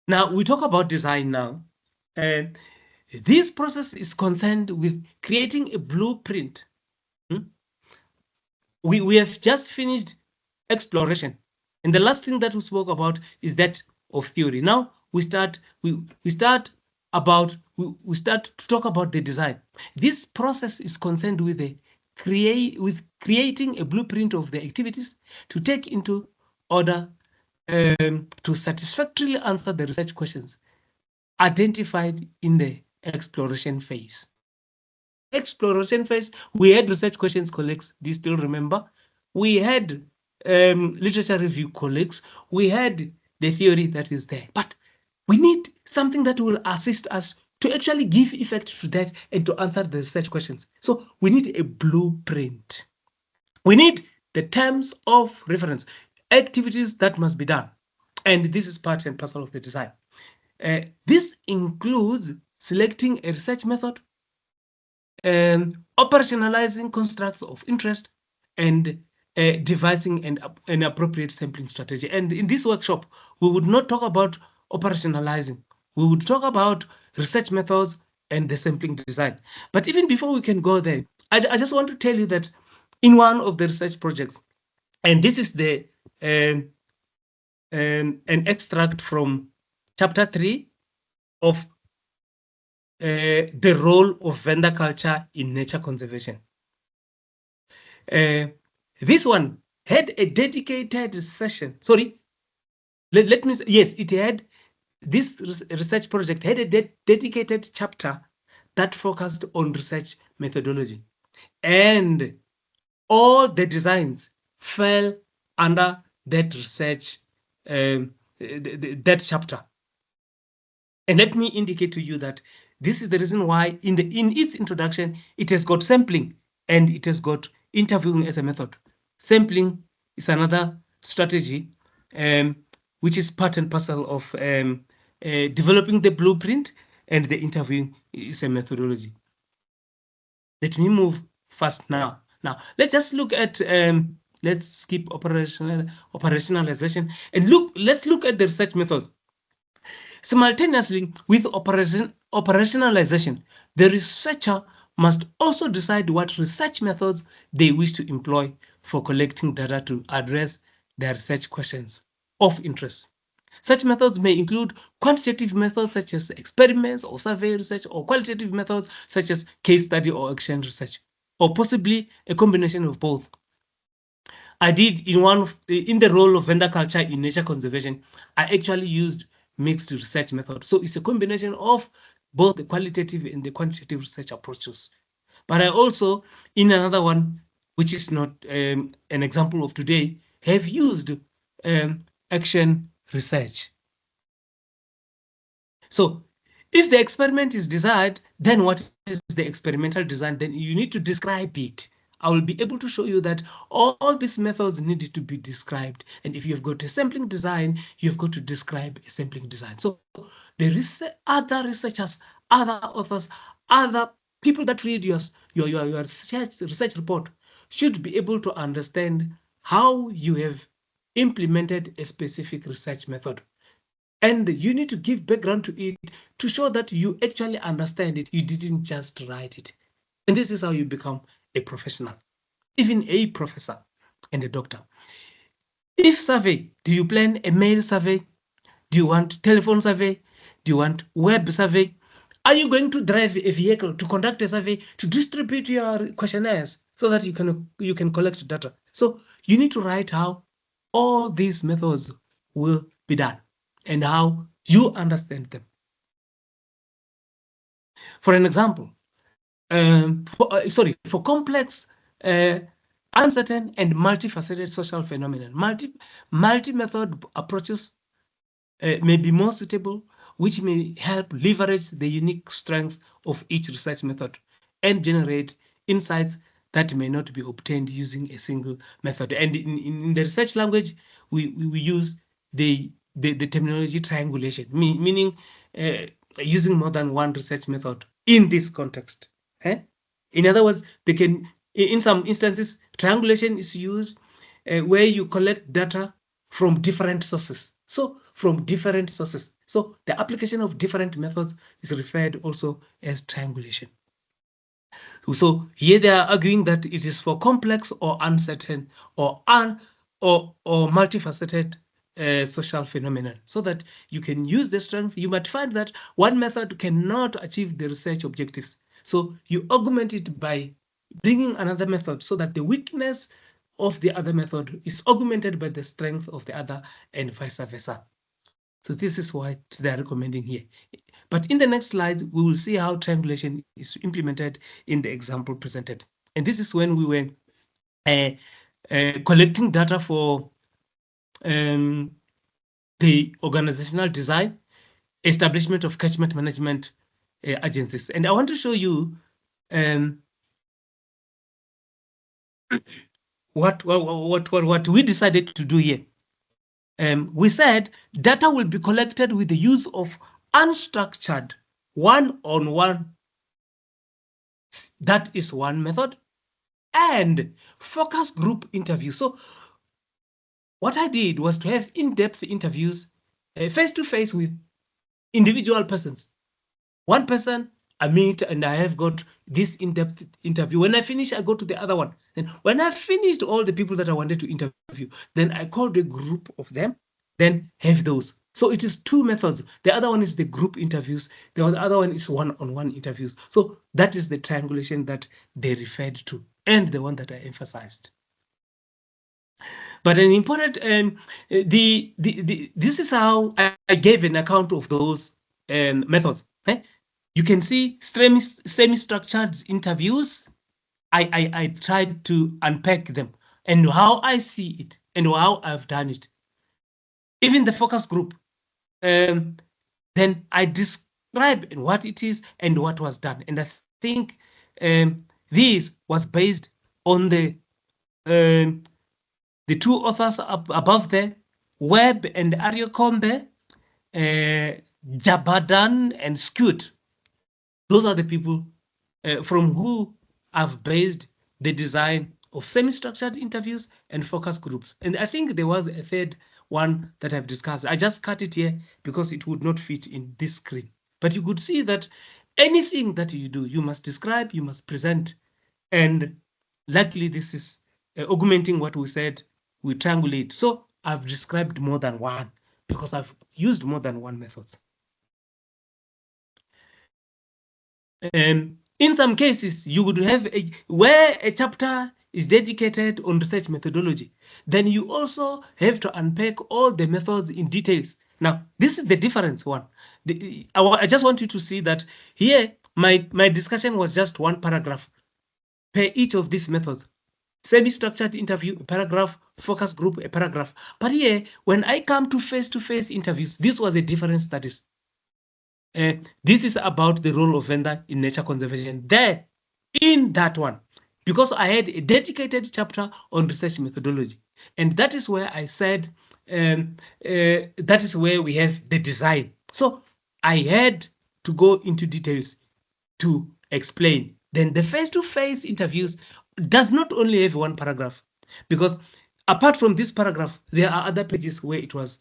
Now, we talk about design now. And this process is concerned with creating a blueprint. We have just finished exploration. And the last thing that we spoke about is that of theory. Now we start to talk about the design. This process is concerned with creating a blueprint of the activities to take into order to satisfactorily answer the research questions identified in the exploration phase. Exploration phase, we had research questions, colleagues. Do you still remember? We had literature review, colleagues. We had the theory that is there, but we need something that will assist us to actually give effect to that and to answer the research questions. So we need a blueprint. We need the terms of reference, activities that must be done. And this is part and parcel of the design. This includes selecting a research method, operationalizing constructs of interest, and devising an appropriate sampling strategy. And in this workshop, we would not talk about operationalizing. We would talk about research methods and the sampling design. But even before we can go there, I just want to tell you that in one of the research projects, and this is the an extract from chapter 3 of the role of vendor culture in nature conservation. This one had a dedicated session. Sorry, let me say, yes, it had, this research project had a dedicated chapter that focused on research methodology. And all the designs fell under that research, that chapter. And let me indicate to you that this is the reason why in its introduction, it has got sampling and it has got interviewing as a method. Sampling is another strategy, which is part and parcel of developing the blueprint, and the interviewing is a methodology. Let me move fast now. Now, let's just look at, let's skip operationalization and let's look at the research methods. Simultaneously with operationalization, the researcher must also decide what research methods they wish to employ for collecting data to address their research questions of interest. Such methods may include quantitative methods such as experiments or survey research, or qualitative methods such as case study or action research, or possibly a combination of both. I did in the role of vendor culture in nature conservation, I actually used mixed research method. So it's a combination of both the qualitative and the quantitative research approaches. But I also, in another one, which is not an example of today, have used action research. So If the experiment is desired, then what is the experimental design? Then you need to describe it. I will be able to show you that all these methods needed to be described. And if you've got a sampling design, you've got to describe a sampling design. So there is other researchers, other authors, other people that read your research report should be able to understand how you have implemented a specific research method. And you need to give background to it to show that you actually understand it. You didn't just write it. And this is how you become a professional, even a professor and a doctor. If survey, do you plan a mail survey? Do you want telephone survey? Do you want web survey? Are you going to drive a vehicle to conduct a survey to distribute your questionnaires so that you can collect data? So you need to write how all these methods will be done and how you understand them. For an example, for complex, uncertain, and multifaceted social phenomenon, multi-method approaches may be more suitable, which may help leverage the unique strengths of each research method and generate insights that may not be obtained using a single method. And in the research language, we use the terminology triangulation, meaning using more than one research method in this context. In other words, they can, in some instances, triangulation is used where you collect data from different sources. So from different sources. So the application of different methods is referred also as triangulation. So here they are arguing that it is for complex or uncertain or multifaceted social phenomenon, so that you can use the strength. You might find that one method cannot achieve the research objectives. So you augment it by bringing another method so that the weakness of the other method is augmented by the strength of the other and vice versa. So this is what they're recommending here. But in the next slides, we will see how triangulation is implemented in the example presented. And this is when we were collecting data for the organizational design, establishment of catchment management agencies. And I want to show you what we decided to do here. We said data will be collected with the use of unstructured one-on-one. That is one method. And focus group interview. So what I did was to have in-depth interviews face-to-face with individual persons. One person I meet and I have got this in-depth interview. When I finish, I go to the other one. And when I finished all the people that I wanted to interview, then I called a group of them, then have those. So it is two methods. The other one is the group interviews. The other one is one-on-one interviews. So that is the triangulation that they referred to and the one that I emphasized. But an important, this is how I gave an account of those methods. You can see semi-structured interviews. I tried to unpack them and how I see it and how I've done it. Even the focus group, then I describe what it is and what was done. And I think this was based on the two authors above there, Webb and Aryocombe, Jabadan and Skute. Those are the people from who I've based the design of semi-structured interviews and focus groups. And I think there was a third one that I've discussed. I just cut it here because it would not fit in this screen. But you could see that anything that you do, you must describe, you must present. And luckily, this is augmenting what we said, we triangulate. So I've described more than one because I've used more than one method. In some cases, you would have where a chapter is dedicated on research methodology. Then you also have to unpack all the methods in details. Now, this is the difference one. I just want you to see that here, my discussion was just one paragraph per each of these methods. Semi-structured interview, a paragraph, focus group, a paragraph. But here, when I come to face-to-face interviews, this was a different studies. This is about the role of vendor in nature conservation. There, in that one, because I had a dedicated chapter on research methodology, and that is where I said that is where we have the design. So I had to go into details to explain. Then the face-to-face interviews does not only have one paragraph, because apart from this paragraph, there are other pages where it was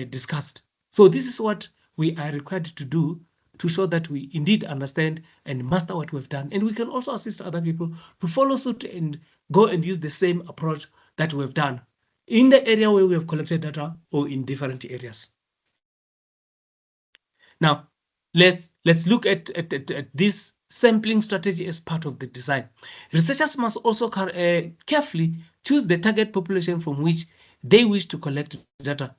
discussed. So this is what we are required to do to show that we indeed understand and master what we've done. And we can also assist other people to follow suit and go and use the same approach that we've done in the area where we have collected data or in different areas. Now, let's look at this sampling strategy as part of the design. Researchers must also carefully choose the target population from which they wish to collect data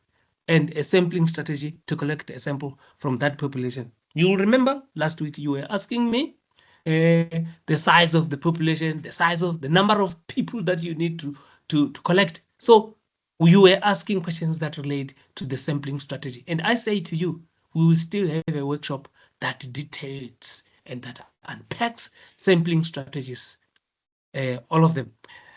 and a sampling strategy to collect a sample from that population. You'll remember last week you were asking me the size of the population, the size of the number of people that you need to collect. So you were asking questions that relate to the sampling strategy. And I say to you, we will still have a workshop that details and that unpacks sampling strategies, all of them.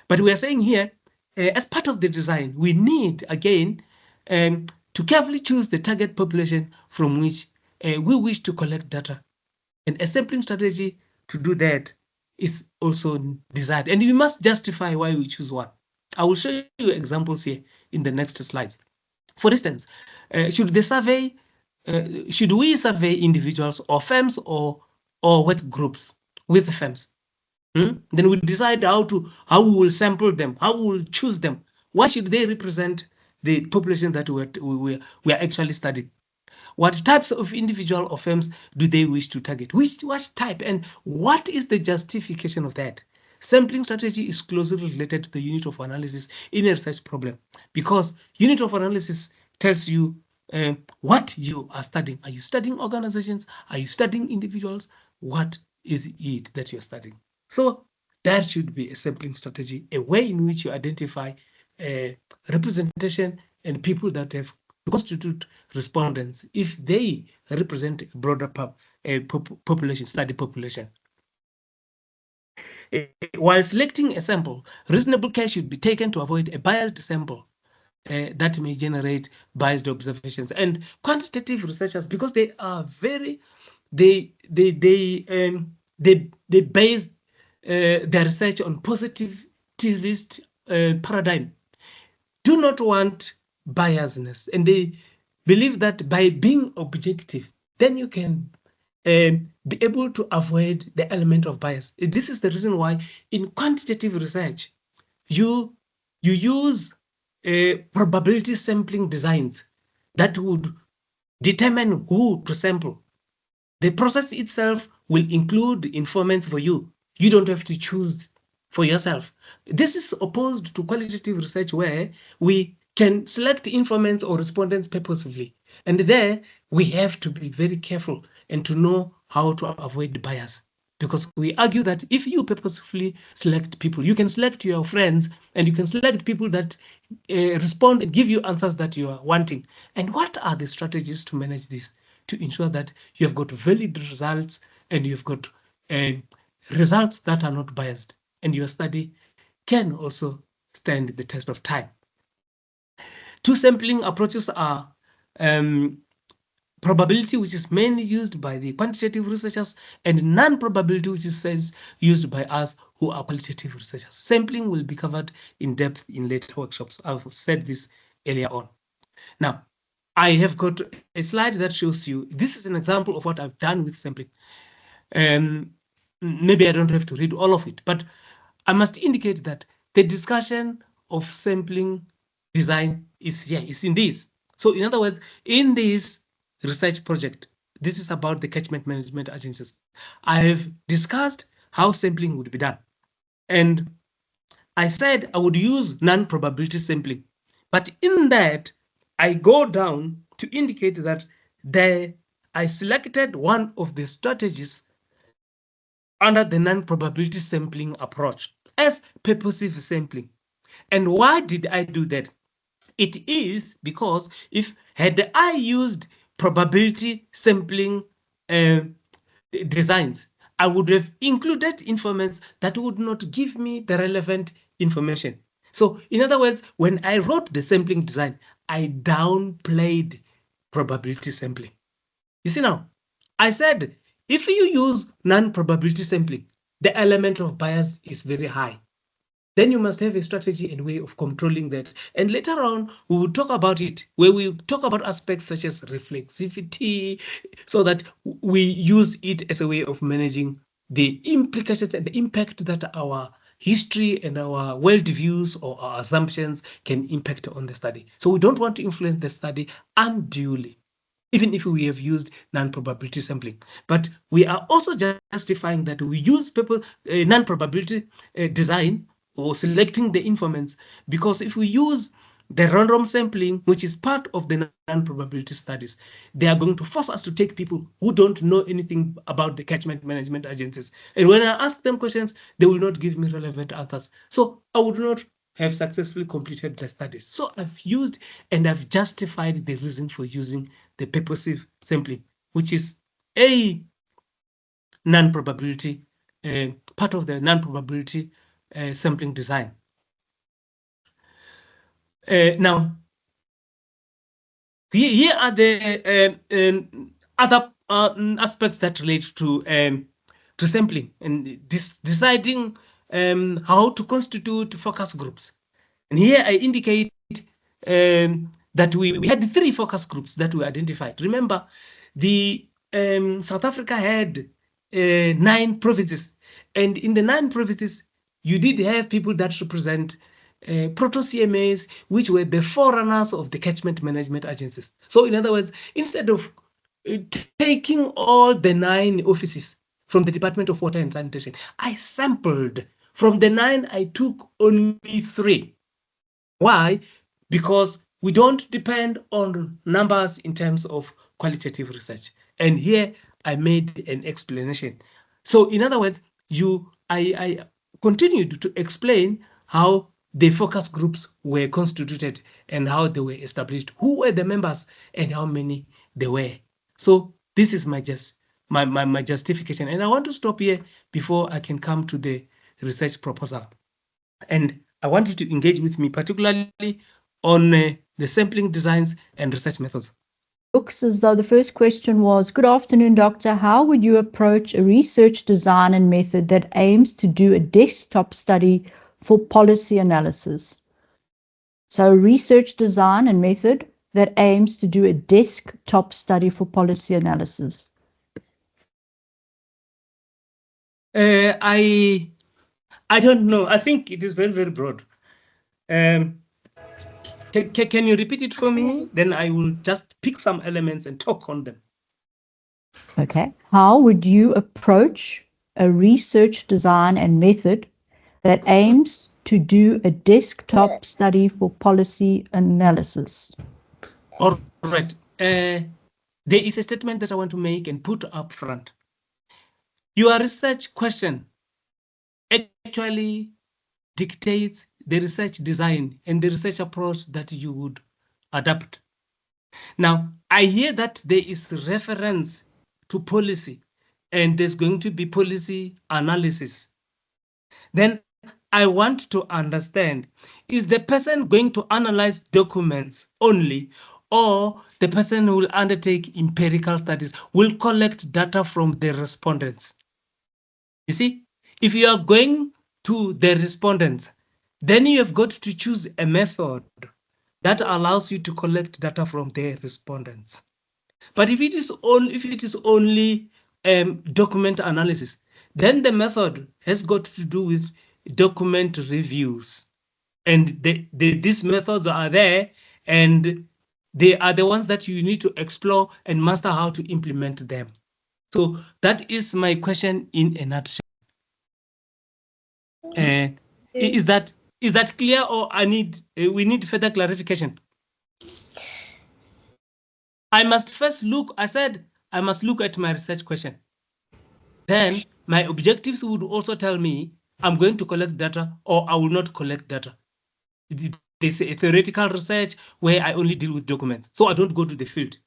But we are saying here, as part of the design, we need, again, to carefully choose the target population from which we wish to collect data. And a sampling strategy to do that is also desired. And we must justify why we choose one. I will show you examples here in the next slides. For instance, should we survey individuals or firms or work groups with firms? Then we decide how we will sample them, how we will choose them. Why should they represent the population that we are actually studying? What types of individual or firms do they wish to target? Which type, and what is the justification of that? Sampling strategy is closely related to the unit of analysis in a research problem, because unit of analysis tells you what you are studying. Are you studying organizations? Are you studying individuals? What is it that you're studying? So that should be a sampling strategy, a way in which you identify representation and people that have constitute respondents if they represent a broader population, study population. While selecting a sample, reasonable care should be taken to avoid a biased sample that may generate biased observations. And quantitative researchers, because they are very, they base their research on positivist paradigm, do not want biasness, and they believe that by being objective, then you can be able to avoid the element of bias. This is the reason why in quantitative research, you use probability sampling designs that would determine who to sample. The process itself will include informants for you. You don't have to choose for yourself. This is opposed to qualitative research where we can select informants or respondents purposefully. And there we have to be very careful and to know how to avoid bias. Because we argue that if you purposefully select people, you can select your friends and you can select people that respond and give you answers that you are wanting. And what are the strategies to manage this, to ensure that you have got valid results and you've got results that are not biased, and your study can also stand the test of time? Two sampling approaches are probability, which is mainly used by the quantitative researchers, and non-probability, which is used by us who are qualitative researchers. Sampling will be covered in depth in later workshops. I've said this earlier on. Now, I have got a slide that shows you, this is an example of what I've done with sampling. Maybe I don't have to read all of it, but I must indicate that the discussion of sampling design is here, is in this. So in other words, in this research project, this is about the catchment management agencies. I have discussed how sampling would be done. And I said I would use non-probability sampling. But in that, I go down to indicate that I selected one of the strategies under the non-probability sampling approach as purposive sampling. And why did I do that? It is because had I used probability sampling designs, I would have included information that would not give me the relevant information. So in other words, when I wrote the sampling design, I downplayed probability sampling. You see now, I said, if you use non-probability sampling, the element of bias is very high. Then you must have a strategy and way of controlling that. And later on, we will talk about it, where we talk about aspects such as reflexivity, so that we use it as a way of managing the implications and the impact that our history and our worldviews or our assumptions can impact on the study. So we don't want to influence the study unduly, even if we have used non-probability sampling. But we are also justifying that we use non-probability design or selecting the informants, because if we use the random sampling, which is part of the non-probability studies, they are going to force us to take people who don't know anything about the catchment management agencies. And when I ask them questions, they will not give me relevant answers. So I would not have successfully completed the studies. So I've used and I've justified the reason for using the purposive sampling, which is a non-probability, part of the non-probability sampling design. Now, here are the other aspects that relate to sampling and deciding how to constitute focus groups. And here I indicate that we had 3 focus groups that we identified. Remember, the South Africa had 9 provinces, and in the 9 provinces, you did have people that represent proto-CMAs, which were the forerunners of the catchment management agencies. So in other words, instead of taking all the 9 offices from the Department of Water and Sanitation, I sampled. From the 9, I took only 3. Why? Because we don't depend on numbers in terms of qualitative research. And here I made an explanation. So in other words, I continued to explain how the focus groups were constituted and how they were established, who were the members and how many they were. So this is my justification. And I want to stop here before I can come to the research proposal. And I want you to engage with me, particularly on the sampling designs and research methods. Looks as though the first question was, good afternoon, Doctor. How would you approach a research design and method that aims to do a desktop study for policy analysis? So research design and method that aims to do a desktop study for policy analysis. I don't know. I think it is very, very broad. Can you repeat it for me? Then I will just pick some elements and talk on them. Okay. How would you approach a research design and method that aims to do a desktop study for policy analysis? All right. There is a statement that I want to make and put up front. Your research question actually dictates the research design and the research approach that you would adopt. Now, I hear that there is reference to policy and there's going to be policy analysis. Then I want to understand, is the person going to analyze documents only, or the person who will undertake empirical studies will collect data from the respondents? You see, if you are going to the respondents, then you have got to choose a method that allows you to collect data from the respondents. But if it is only document analysis, then the method has got to do with document reviews. And these methods are there, and they are the ones that you need to explore and master how to implement them. So that is my question in a nutshell. Is that clear, or we need further clarification? I must first look, I said I must look at my research question. Then my objectives would also tell me I'm going to collect data or I will not collect data. There's a theoretical research where I only deal with documents, so I don't go to the field.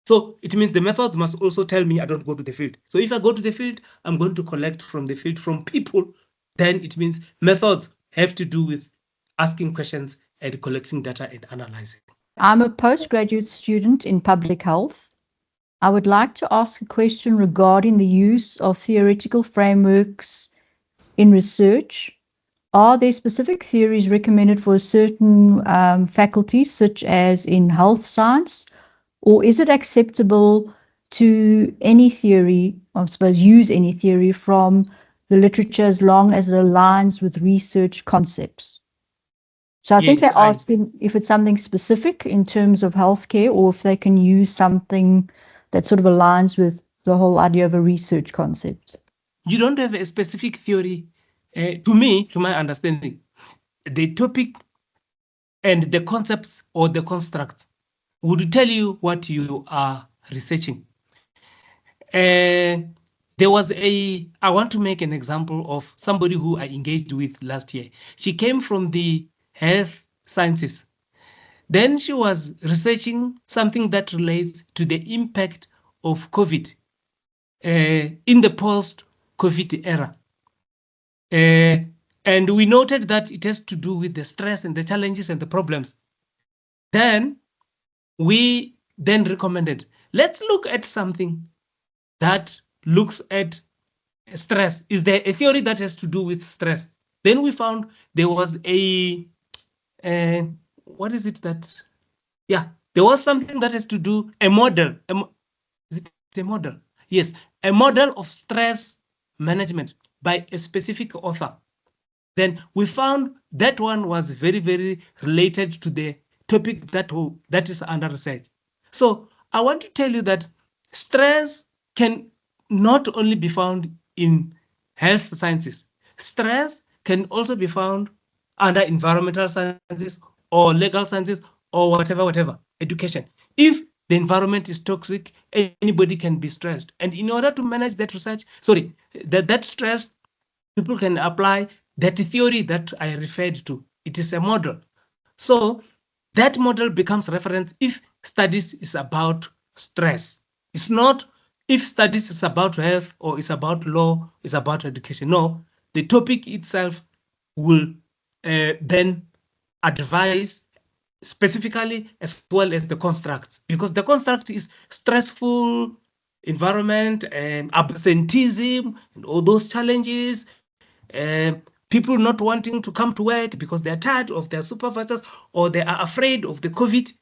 So it means the methods must also tell me I don't go to the field. So if I go to the field, I'm going to collect from the field from people. Then it means methods have to do with asking questions and collecting data and analyzing. I'm a postgraduate student in public health. I would like to ask a question regarding the use of theoretical frameworks in research. Are there specific theories recommended for a certain faculty, such as in health science, or is it acceptable to any theory, I suppose use any theory from the literature as long as it aligns with research concepts? So I think Yes, they're asking if it's something specific in terms of healthcare or if they can use something that sort of aligns with the whole idea of a research concept. You don't have a specific theory. To me, to my understanding, the topic and the concepts or the constructs would tell you what you are researching. There was I want to make an example of somebody who I engaged with last year. She came from the health sciences. Then she was researching something that relates to the impact of COVID in the post-COVID era. And we noted that it has to do with the stress and the challenges and the problems. Then we then recommended, let's look at something that looks at stress. Is there a theory that has to do with stress? Then we found there was what is it that? Yeah, there was something that has to do a model. Is it a model? Yes, a model of stress management by a specific author. Then we found that one was very, very related to the topic that is under research. So I want to tell you that stress can not only be found in health sciences. Stress can also be found under environmental sciences or legal sciences or whatever, education. If the environment is toxic, anybody can be stressed. And in order to manage that research, that stress, people can apply that theory that I referred to. It is a model. So that model becomes reference if studies is about stress. It's not if studies is about health or is about law, is about education. No, the topic itself will then advise specifically as well as the constructs, because the construct is stressful environment and absenteeism and all those challenges, people not wanting to come to work because they're tired of their supervisors or they are afraid of the COVID.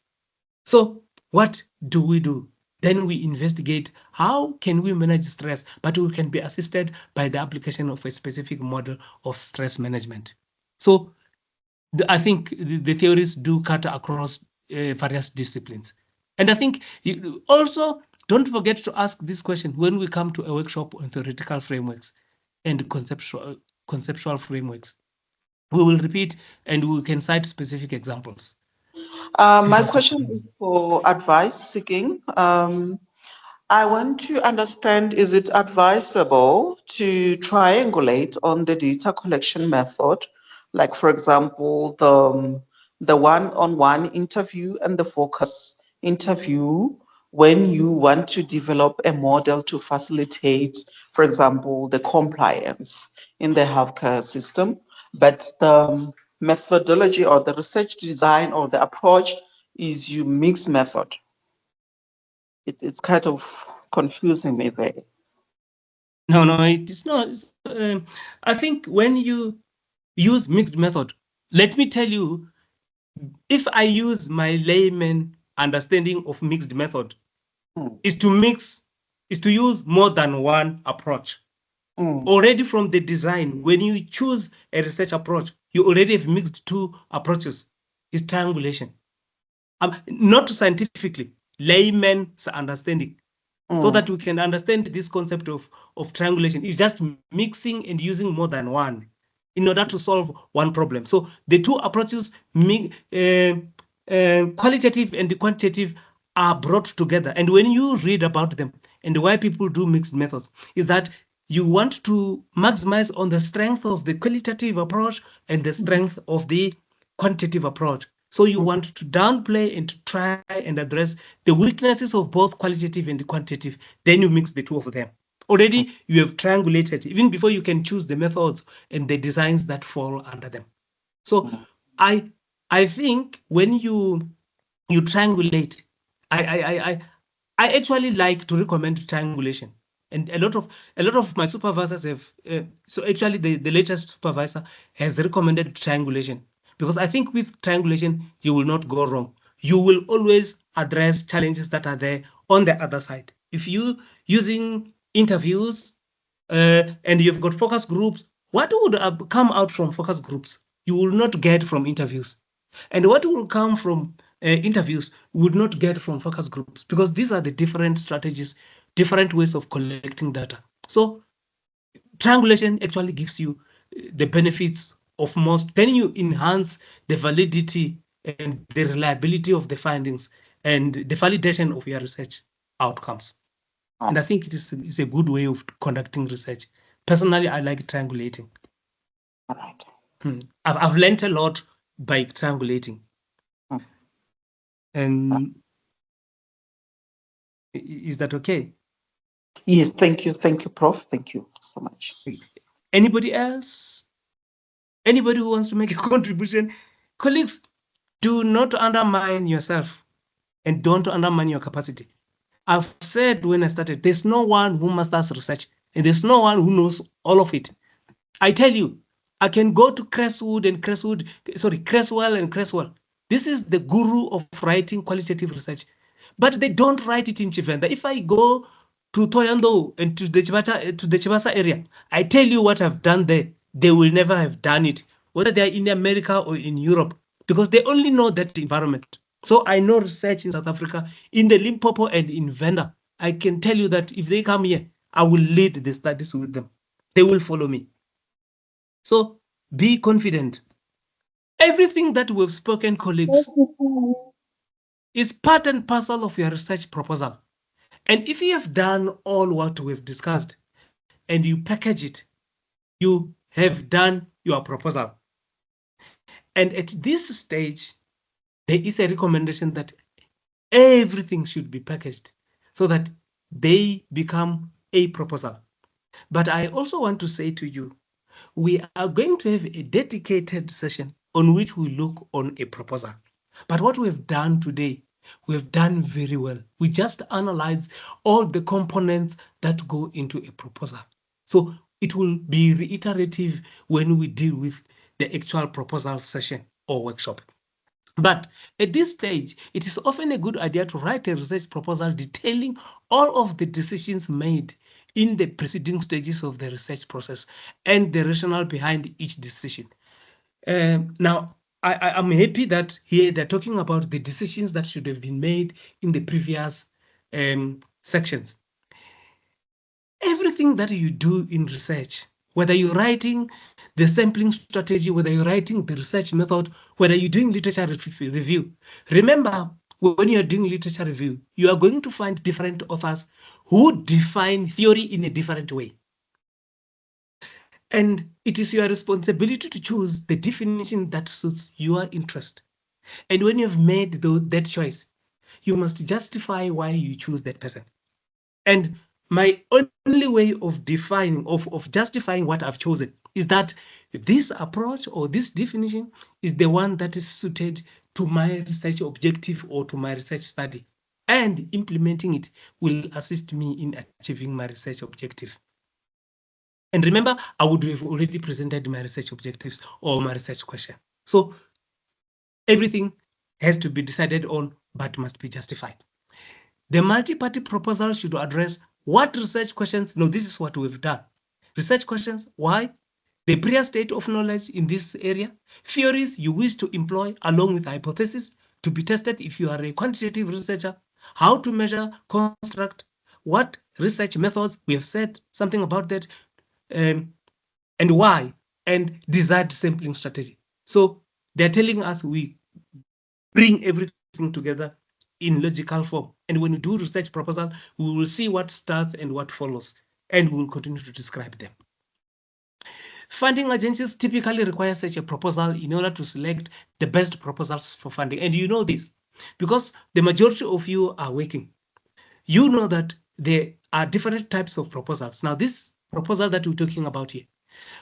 So what do we do? Then we investigate how can we manage stress, but we can be assisted by the application of a specific model of stress management. So I think the theories do cut across various disciplines. And I think you also don't forget to ask this question when we come to a workshop on theoretical frameworks and conceptual frameworks. We will repeat and we can cite specific examples. My question is for advice seeking. I want to understand, is it advisable to triangulate on the data collection method? Like, for example, the one-on-one interview and the focus interview when you want to develop a model to facilitate, for example, the compliance in the healthcare system, but the methodology or the research design or the approach is you mix method. It's kind of confusing me there. No, it is not. I think when you use mixed method, let me tell you, if I use my layman understanding of mixed method, is to use more than one approach. Already from the design, when you choose a research approach, you already have mixed two approaches. It's triangulation. Not scientifically, layman's understanding, so that we can understand this concept of triangulation. It's just mixing and using more than one in order to solve one problem. So the two approaches, qualitative and quantitative, are brought together. And when you read about them and why people do mixed methods, is that you want to maximize on the strength of the qualitative approach and the strength of the quantitative approach. So you want to downplay and to try and address the weaknesses of both qualitative and quantitative. Then you mix the two of them. Already you have triangulated even before you can choose the methods and the designs that fall under them. So I think when you triangulate, I actually like to recommend triangulation. And a lot of my supervisors have, so actually the latest supervisor has recommended triangulation, because I think with triangulation, you will not go wrong. You will always address challenges that are there on the other side. If you using interviews and you've got focus groups, what would come out from focus groups? You will not get from interviews. And what will come from interviews would not get from focus groups, because these are the different strategies, different ways of collecting data. So triangulation actually gives you the benefits of most. Then you enhance the validity and the reliability of the findings and the validation of your research outcomes. And I think it's a good way of conducting research. Personally, I like triangulating. All right. I've learned a lot by triangulating. And is that okay? Yes, thank you. Thank you, Prof. Thank you so much. Anybody else? Anybody who wants to make a contribution? Colleagues, do not undermine yourself and don't undermine your capacity. I've said when I started, there's no one who masters research and there's no one who knows all of it. I tell you, I can go to Cresswell and Cresswell. This is the guru of writing qualitative research, but they don't write it in Chivenda. If I go to Thohoyandou and to the Chibasa area, I tell you what I've done there. They will never have done it, whether they're in America or in Europe, because they only know that environment. So I know research in South Africa, in the Limpopo and in Venda. I can tell you that if they come here, I will lead the studies with them. They will follow me. So be confident. Everything that we've spoken, colleagues, is part and parcel of your research proposal. And if you have done all what we've discussed and you package it, you have done your proposal. And at this stage, there is a recommendation that everything should be packaged so that they become a proposal. But I also want to say to you, we are going to have a dedicated session on which we look on a proposal. But what we have done today, we have done very well. We just analyze all the components that go into a proposal. So it will be reiterative when we deal with the actual proposal session or workshop. But at this stage, it is often a good idea to write a research proposal detailing all of the decisions made in the preceding stages of the research process and the rationale behind each decision. Now, I'm happy that here they're talking about the decisions that should have been made in the previous sections. Everything that you do in research, whether you're writing the sampling strategy, whether you're writing the research method, whether you're doing literature review, remember, when you're doing literature review, you are going to find different authors who define theory in a different way. And it is your responsibility to choose the definition that suits your interest. And when you've made that choice, you must justify why you choose that person. And my only way of defining, of justifying what I've chosen is that this approach or this definition is the one that is suited to my research objective or to my research study. And implementing it will assist me in achieving my research objective. And remember, I would have already presented my research objectives or my research question. So everything has to be decided on, but must be justified. The multi-party proposal should address what research questions, no, this is what we've done. Research questions, why? The prior state of knowledge in this area, theories you wish to employ along with hypotheses to be tested if you are a quantitative researcher, how to measure, construct, what research methods, we have said something about that, and why, and desired sampling strategy. So they're telling us we bring everything together in logical form. And when we do research proposal, we will see what starts and what follows, and we will continue to describe them. Funding agencies typically require such a proposal in order to select the best proposals for funding. And you know this because the majority of you are working. You know that there are different types of proposals. Now, this proposal that we're talking about here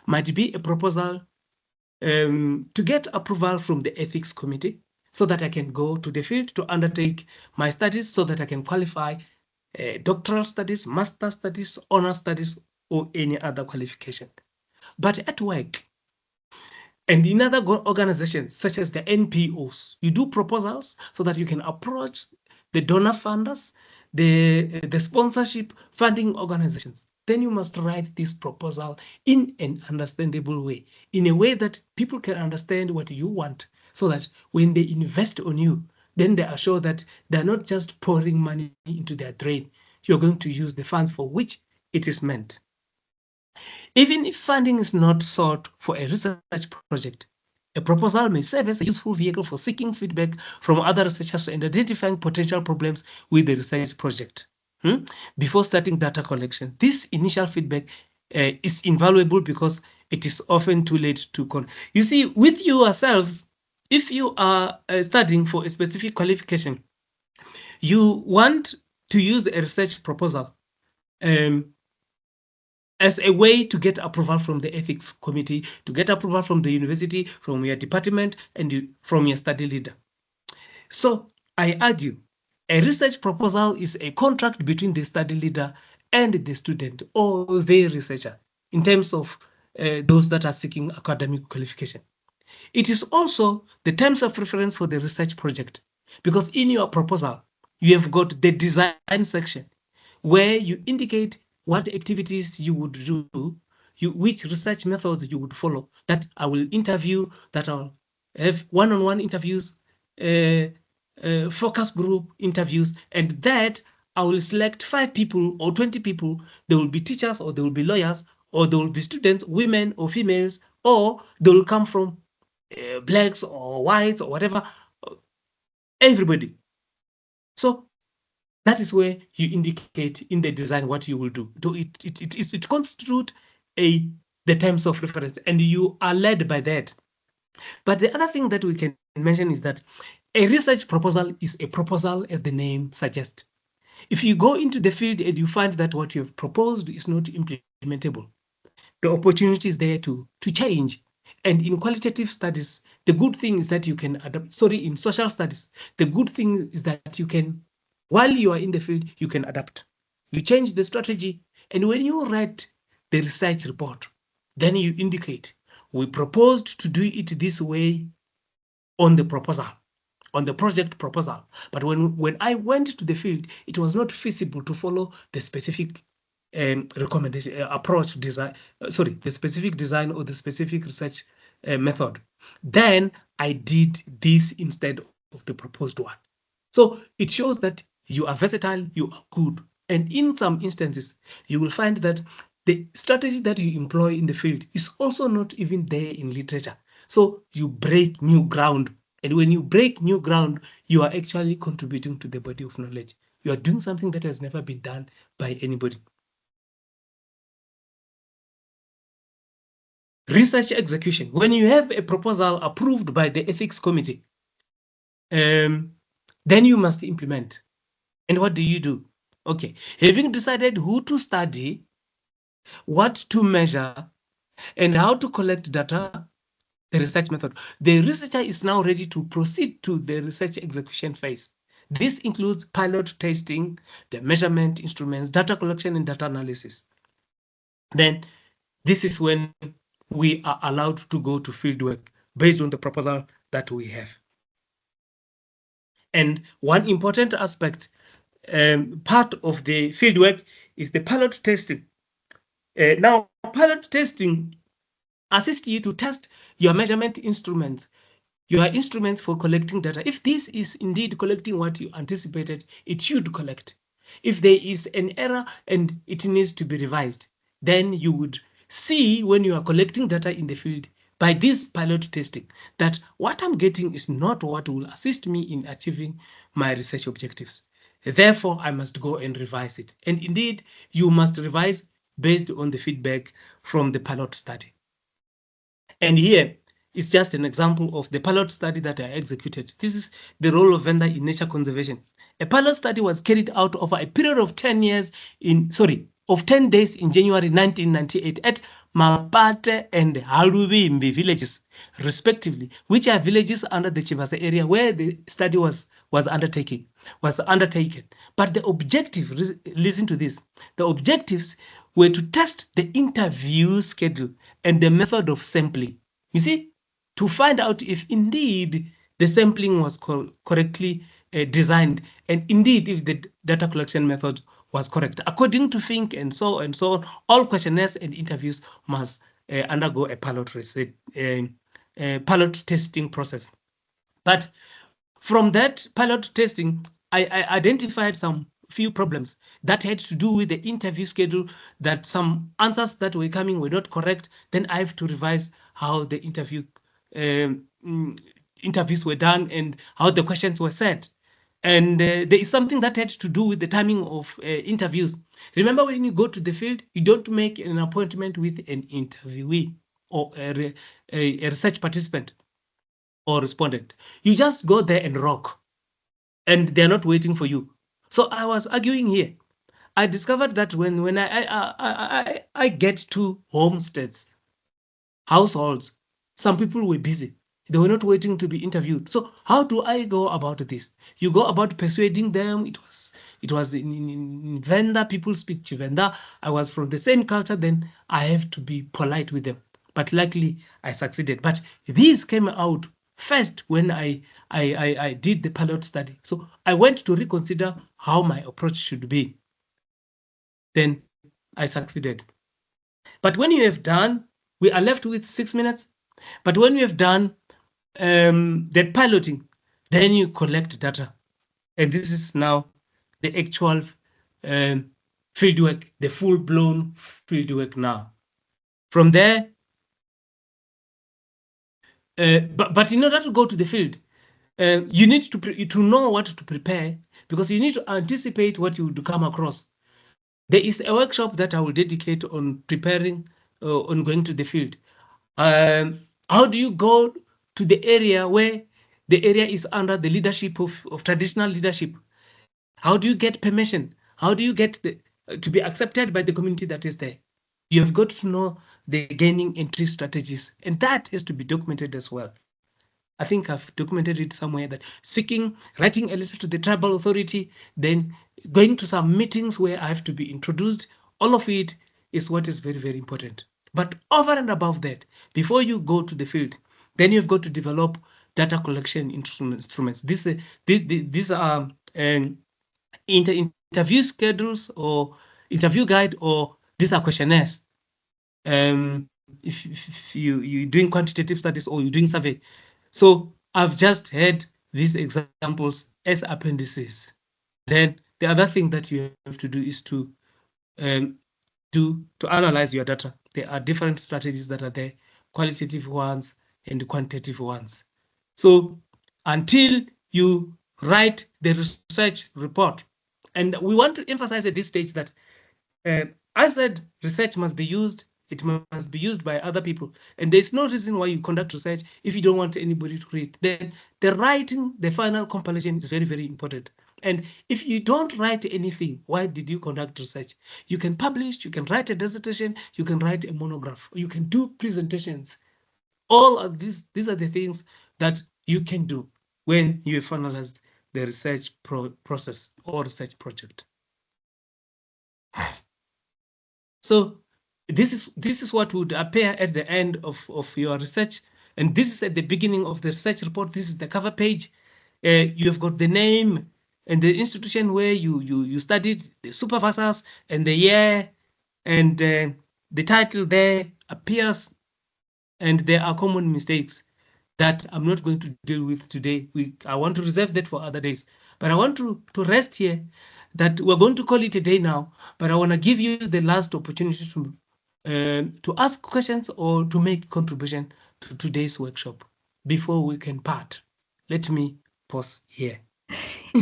might be a proposal to get approval from the ethics committee so that I can go to the field to undertake my studies so that I can qualify doctoral studies, master studies, honor studies, or any other qualification. But at work and in other organizations such as the NPOs, you do proposals so that you can approach the donor funders, the sponsorship funding organizations. Then you must write this proposal in an understandable way, in a way that people can understand what you want, so that when they invest on you, then they are sure that they're not just pouring money into their drain. You're going to use the funds for which it is meant. Even if funding is not sought for a research project, a proposal may serve as a useful vehicle for seeking feedback from other researchers and identifying potential problems with the research project. Before starting data collection, this initial feedback is invaluable because it is often too late to you see, with yourselves, if you are studying for a specific qualification, you want to use a research proposal as a way to get approval from the ethics committee, to get approval from the university, from your department, and from your study leader. So I argue a research proposal is a contract between the study leader and the student or the researcher in terms of those that are seeking academic qualification. It is also the terms of reference for the research project, because in your proposal, you have got the design section where you indicate what activities you would do, which research methods you would follow, that I will interview, that I'll have one-on-one interviews, focus group interviews, and that I will select 5 people or 20 people. They will be teachers, or they will be lawyers, or they will be students, women or females, or they will come from blacks or whites or whatever, everybody. So that is where you indicate in the design what you will do. It constitutes the terms of reference, and you are led by that. But the other thing that we can mention is that a research proposal is a proposal as the name suggests. If you go into the field and you find that what you have proposed is not implementable, the opportunity is there to change. And in qualitative studies, the good thing is that you can adapt. Sorry, in social studies, the good thing is that you can, while you are in the field, you can adapt. You change the strategy. And when you write the research report, then you indicate, we proposed to do it this way on the proposal, on the project proposal. But when I went to the field, it was not feasible to follow the specific recommendation, approach, design, the specific design or the specific research method. Then I did this instead of the proposed one. So it shows that you are versatile, you are good. And in some instances, you will find that the strategy that you employ in the field is also not even there in literature. So you break new ground. And when you break new ground, you are actually contributing to the body of knowledge. You are doing something that has never been done by anybody. Research execution. When you have a proposal approved by the ethics committee, then you must implement. And what do? Okay, having decided who to study, what to measure, and how to collect data, the research method, the researcher is now ready to proceed to the research execution phase. This includes pilot testing, the measurement instruments, data collection, and data analysis. Then this is when we are allowed to go to fieldwork based on the proposal that we have. And one important aspect, part of the fieldwork, is the pilot testing. Now, pilot testing assists you to test your measurement instruments, your instruments for collecting data. If this is indeed collecting what you anticipated, it should collect. If there is an error and it needs to be revised, then you would see when you are collecting data in the field by this pilot testing that what I'm getting is not what will assist me in achieving my research objectives. Therefore, I must go and revise it. And indeed, you must revise based on the feedback from the pilot study. And here is just an example of the pilot study that I executed. This is the role of vendor in nature conservation. A pilot study was carried out over a period of 10 days in January 1998 at Mapate and Haluvimbi villages, respectively, which are villages under the Chivasa area where the study was undertaken. But the objective, listen to this, the objectives were to test the interview schedule and the method of sampling. You see, to find out if indeed the sampling was correctly designed, and indeed if the data collection method was correct. According to Fink and so on, all questionnaires and interviews must undergo a pilot testing process. But from that pilot testing, I identified some few problems that had to do with the interview schedule, that some answers that were coming were not correct. Then I have to revise how the interviews were done and how the questions were set. And there is something that had to do with the timing of interviews. Remember, when you go to the field, you don't make an appointment with an interviewee or a research participant or respondent. You just go there and rock, and they're not waiting for you. So I was arguing here. I discovered that when I get to homesteads, households, some people were busy. They were not waiting to be interviewed. So how do I go about this? You go about persuading them. It was in Venda, people speak Chivenda. I was from the same culture, then I have to be polite with them. But luckily I succeeded. But these came out first when I did the pilot study. So I went to reconsider how my approach should be. Then I succeeded. But when you have done, we are left with 6 minutes. But when you have done that piloting, then you collect data. And this is now the actual fieldwork, the full-blown fieldwork now. From there, but in order to go to the field, you need to know what to prepare, because you need to anticipate what you would come across. There is a workshop that I will dedicate on preparing, on going to the field. How do you go to the area where the area is under the leadership of traditional leadership? How do you get permission? How do you get to be accepted by the community that is there? You have got to know the gaining entry strategies, and that has to be documented as well. I think I've documented it somewhere, that writing a letter to the tribal authority, then going to some meetings where I have to be introduced. All of it is what is very, very important. But over and above that, before you go to the field, then you've got to develop data collection instruments. These are interview schedules or interview guide, or these are questionnaires. If you're doing quantitative studies or you're doing survey. So I've just had these examples as appendices. Then the other thing that you have to do is to analyze your data. There are different strategies that are there, qualitative ones and quantitative ones. So until you write the research report, and we want to emphasize at this stage that I said research must be used, it must be used by other people. And there's no reason why you conduct research if you don't want anybody to read. Then the writing, the final compilation is very, very important. And if you don't write anything, why did you conduct research? You can publish, you can write a dissertation, you can write a monograph, you can do presentations. All of these are the things that you can do when you have finalized the research process or research project. So this is what would appear at the end of your research, and this is at the beginning of the research report. This is the cover page. You have got the name and the institution where you studied, the supervisors, and the year, and the title there appears. And there are common mistakes that I'm not going to deal with today. I want to reserve that for other days. But I want to rest here, that we're going to call it a day now, but I want to give you the last opportunity to ask questions or to make contribution to today's workshop before we can part. Let me pause here.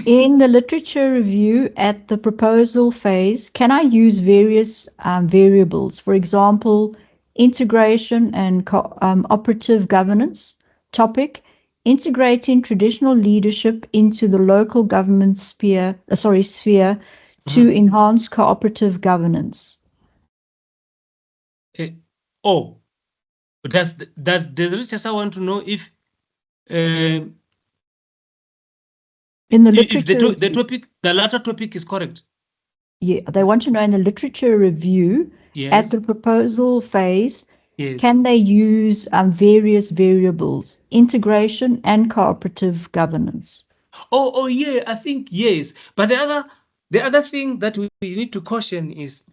In the literature review at the proposal phase, can I use various variables? For example, integration and cooperative governance. Topic, integrating traditional leadership into the local government sphere to enhance cooperative governance. Does the researcher want to know if in the literature the latter topic is correct? Yeah, they want to know in the literature review at the proposal phase, can they use various variables, integration and cooperative governance? Oh yeah, I think yes. But the other thing that we need to caution is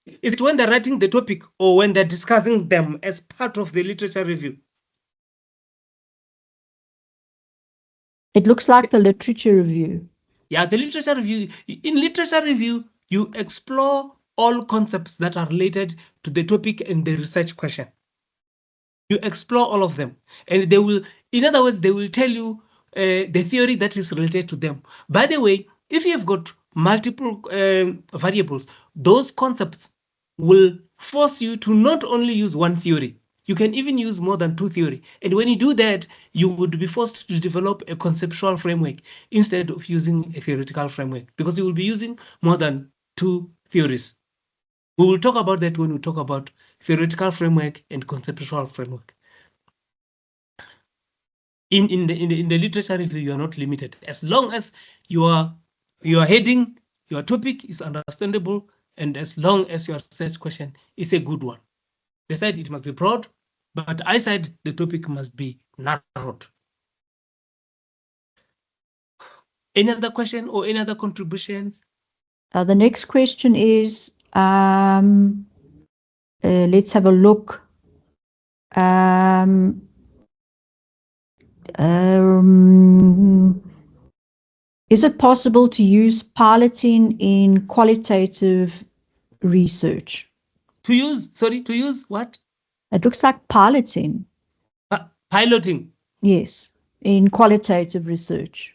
it when they're writing the topic or when they're discussing them as part of the literature review? It looks like the literature review. Yeah, the literature review. In literature review, you explore all concepts that are related to the topic and the research question. You explore all of them, and they will, in other words, they will tell you the theory that is related to them. By the way, if you have got multiple variables, those concepts will force you to not only use one theory. You can even use more than two theory. And when you do that, you would be forced to develop a conceptual framework instead of using a theoretical framework, because you will be using more than two theories. We will talk about that when we talk about theoretical framework and conceptual framework. In the literature review, you are not limited. As long as your heading, your topic is understandable, and as long as your research question is a good one. They said it must be broad, but I said the topic must be narrowed. Any other question or any other contribution? The next question is, let's have a look. Is it possible to use piloting in qualitative research? To use what? It looks like piloting. Piloting. Yes, in qualitative research.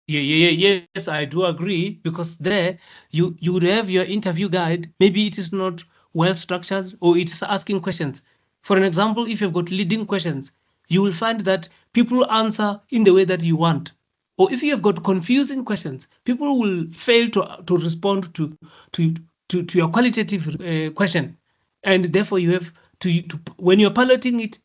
Yes, I do agree, because there you would have your interview guide. Maybe it is not well structured, or it is asking questions. For an example, if you've got leading questions, you will find that people answer in the way that you want. Or if you have got confusing questions, people will fail to respond to your qualitative question. And therefore you have to when you're piloting it,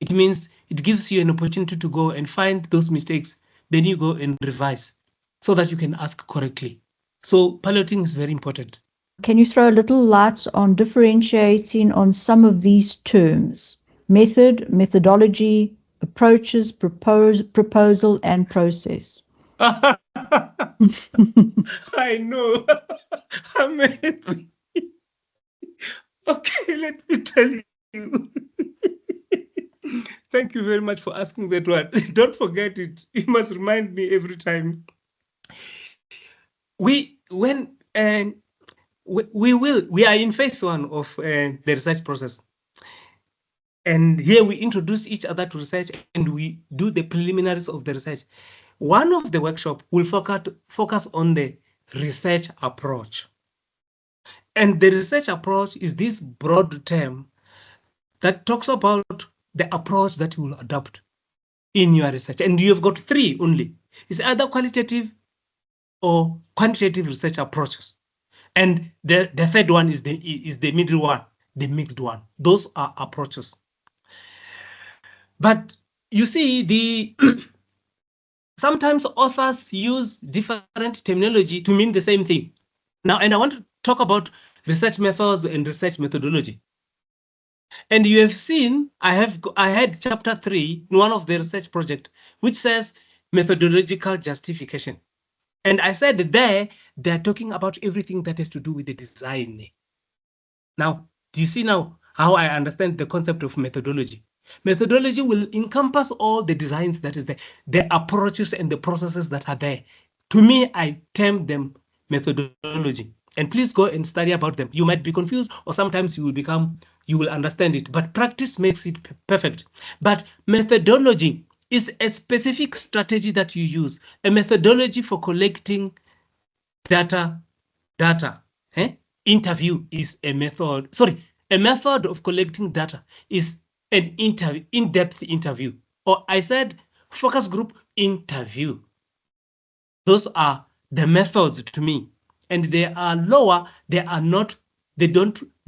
it means it gives you an opportunity to go and find those mistakes. Then you go and revise so that you can ask correctly. So piloting is very important. Can you throw a little light on differentiating on some of these terms? Method, methodology, approaches, proposal, and process. I know. Okay, let me tell you. Thank you very much for asking that one. Don't forget it. You must remind me every time. We are in phase one of the research process. And here we introduce each other to research, and we do the preliminaries of the research. One of the workshop will focus on the research approach. And the research approach is this broad term that talks about the approach that you will adopt in your research. And you've got three only. It's either qualitative or quantitative research approaches. And the third one is the middle one, the mixed one. Those are approaches. But you see, sometimes authors use different terminology to mean the same thing. Now, and I want to talk about research methods and research methodology. And you have seen, I had chapter 3 in one of the research project, which says methodological justification. And I said there, they're talking about everything that has to do with the design. Now, do you see now how I understand the concept of methodology? Methodology will encompass all the designs that is there, the approaches and the processes that are there. To me, I term them methodology. And please go and study about them. You might be confused, or sometimes you will understand it, but practice makes it perfect. But methodology is a specific strategy that you use, a methodology for collecting data. Interview is a method. Sorry, A method of collecting data is an in-depth interview, or I said focus group interview. Those are the methods to me, and they are lower. They are not. They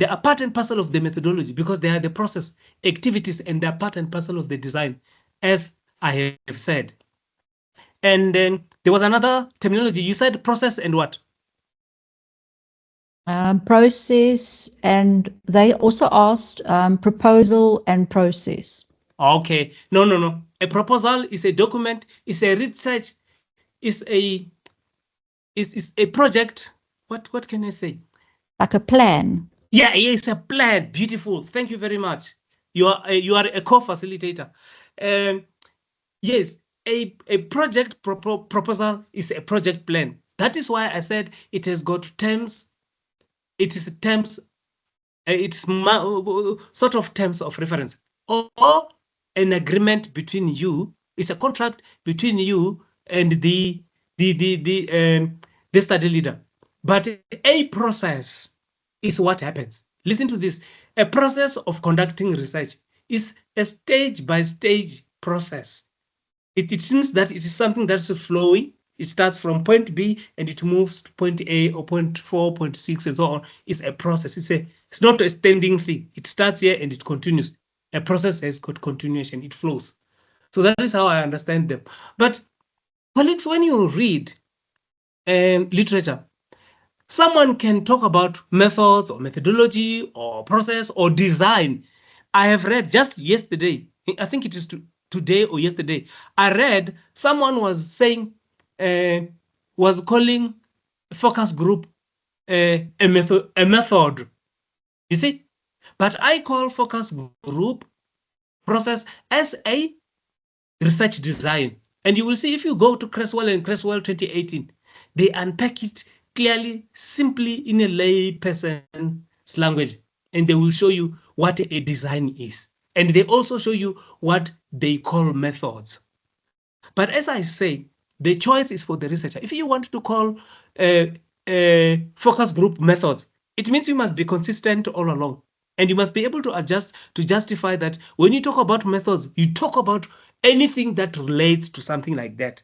are part and parcel of the methodology because they are the process activities and they are part and parcel of the design, as I have said. And then there was another terminology. You said process and what? Process, and they also asked proposal and process. Okay, no. A proposal is a document, is a research, is a project. What can I say? Like a plan. Yeah, it's a plan. Beautiful. Thank you very much. You are a co-facilitator. Yes, a project proposal is a project plan. That is why I said it has got terms. It is terms. It's sort of terms of reference or an agreement between you. It's a contract between you and the study leader. But a process is what happens. Listen to this. A process of conducting research is a stage-by-stage process. It seems that it is something that's flowing. It starts from point B and it moves to point A or point 4, point 6, and so on. It's a process. It's not a standing thing. It starts here and it continues. A process has got continuation. It flows. So that is how I understand them. But colleagues, when you read literature, someone can talk about methods or methodology or process or design. I have read just yesterday, I think it is today or yesterday, I read someone was saying, was calling focus group a method. You see, but I call focus group process as a research design. And you will see if you go to Creswell and Creswell 2018, they unpack it clearly, simply in a lay person's language, and they will show you what a design is. And they also show you what they call methods. But as I say, the choice is for the researcher. If you want to call focus group methods, it means you must be consistent all along. And you must be able to adjust to justify that when you talk about methods, you talk about anything that relates to something like that.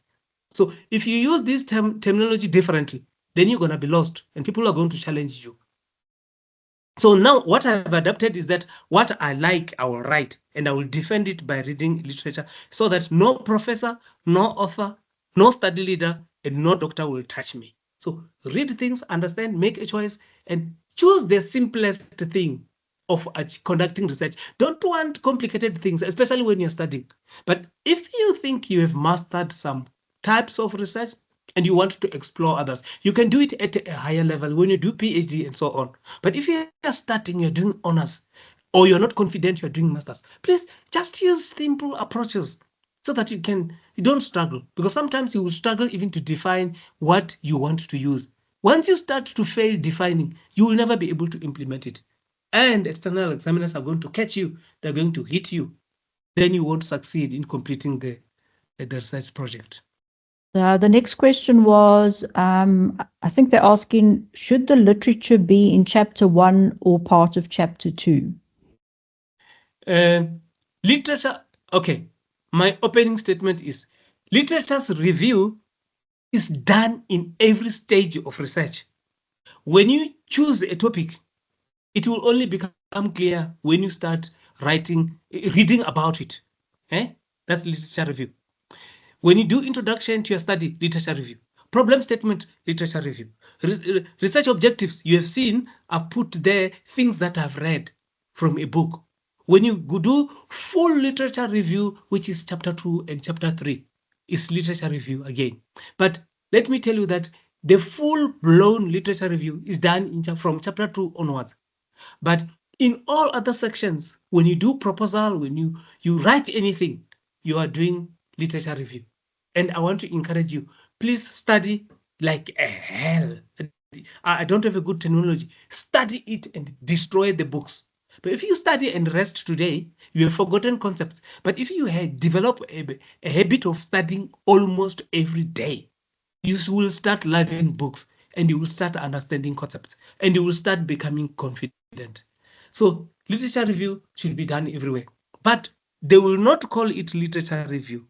So if you use this terminology differently, then you're going to be lost and people are going to challenge you. So now what I've adapted is that what I like, I will write, and I will defend it by reading literature so that no professor, no author, no study leader, and no doctor will touch me. So read things, understand, make a choice, and choose the simplest thing of conducting research. Don't want complicated things, especially when you're studying. But if you think you have mastered some types of research and you want to explore others, you can do it at a higher level when you do PhD and so on. But if you're starting, you're doing honors, or you're not confident you're doing masters, please just use simple approaches so that you don't struggle, because sometimes you will struggle even to define what you want to use. Once you start to fail defining, you will never be able to implement it. And external examiners are going to catch you, they're going to hit you. Then you won't succeed in completing the research project. The next question was, I think they're asking, should the literature be in chapter 1 or part of chapter 2? Literature, okay. My opening statement is literature's review is done in every stage of research. When you choose a topic, it will only become clear when you start reading about it. That's literature review. When you do introduction to your study, literature review. Problem statement, literature review. Research objectives, you have seen, I've put there things that I've read from a book. When you do full literature review, which is chapter 2 and chapter 3, is literature review again. But let me tell you that the full-blown literature review is done from chapter 2 onwards. But in all other sections, when you do proposal, when you write anything, you are doing literature review. And I want to encourage you, please study like hell. I don't have a good terminology. Study it and destroy the books. But if you study and rest today, you have forgotten concepts. But if you develop a habit of studying almost every day, you will start loving books and you will start understanding concepts and you will start becoming confident. So literature review should be done everywhere, but they will not call it literature review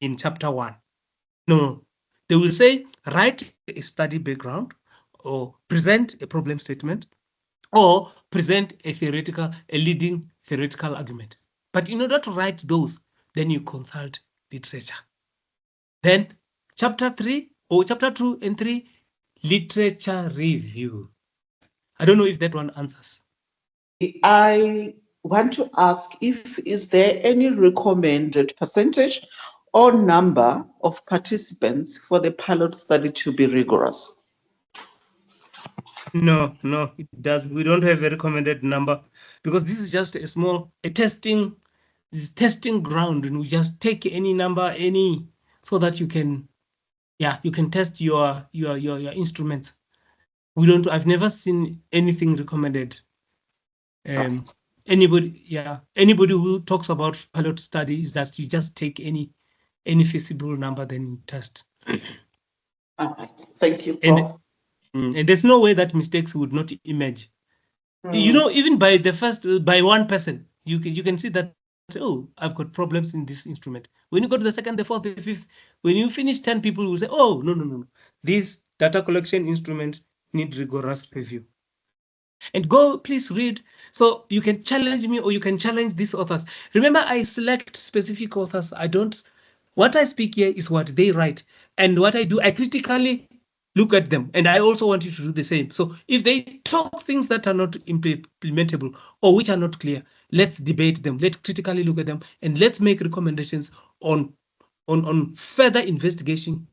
in chapter 1. No, they will say write a study background or present a problem statement or present a leading theoretical argument. But in order to write those, then you consult literature. Then chapter 3 or chapter 2 and 3, literature review. I don't know if that one answers. I want to ask is there any recommended percentage or number of participants for the pilot study to be rigorous? No, it does. We don't have a recommended number because this is just a testing ground, and we just take any number, so that you can test your instruments. I've never seen anything recommended. Anybody who talks about pilot study is that you just take any feasible number, then you test. All right, thank you, Prof. And there's no way that mistakes would not emerge. You know, even by one person, you can see that, oh, I've got problems in this instrument. When you go to the second, the fourth, the fifth, when you finish 10 people will say, oh, no. This data collection instrument needs rigorous review. And go, please read. So you can challenge me or you can challenge these authors. Remember, I select specific authors. What I speak here is what they write. And what I do, I critically look at them. And I also want you to do the same. So if they talk things that are not implementable or which are not clear, let's debate them. Let's critically look at them and let's make recommendations on further investigating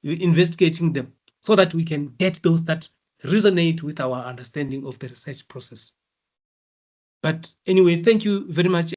them so that we can get those that resonate with our understanding of the research process. But anyway, thank you very much.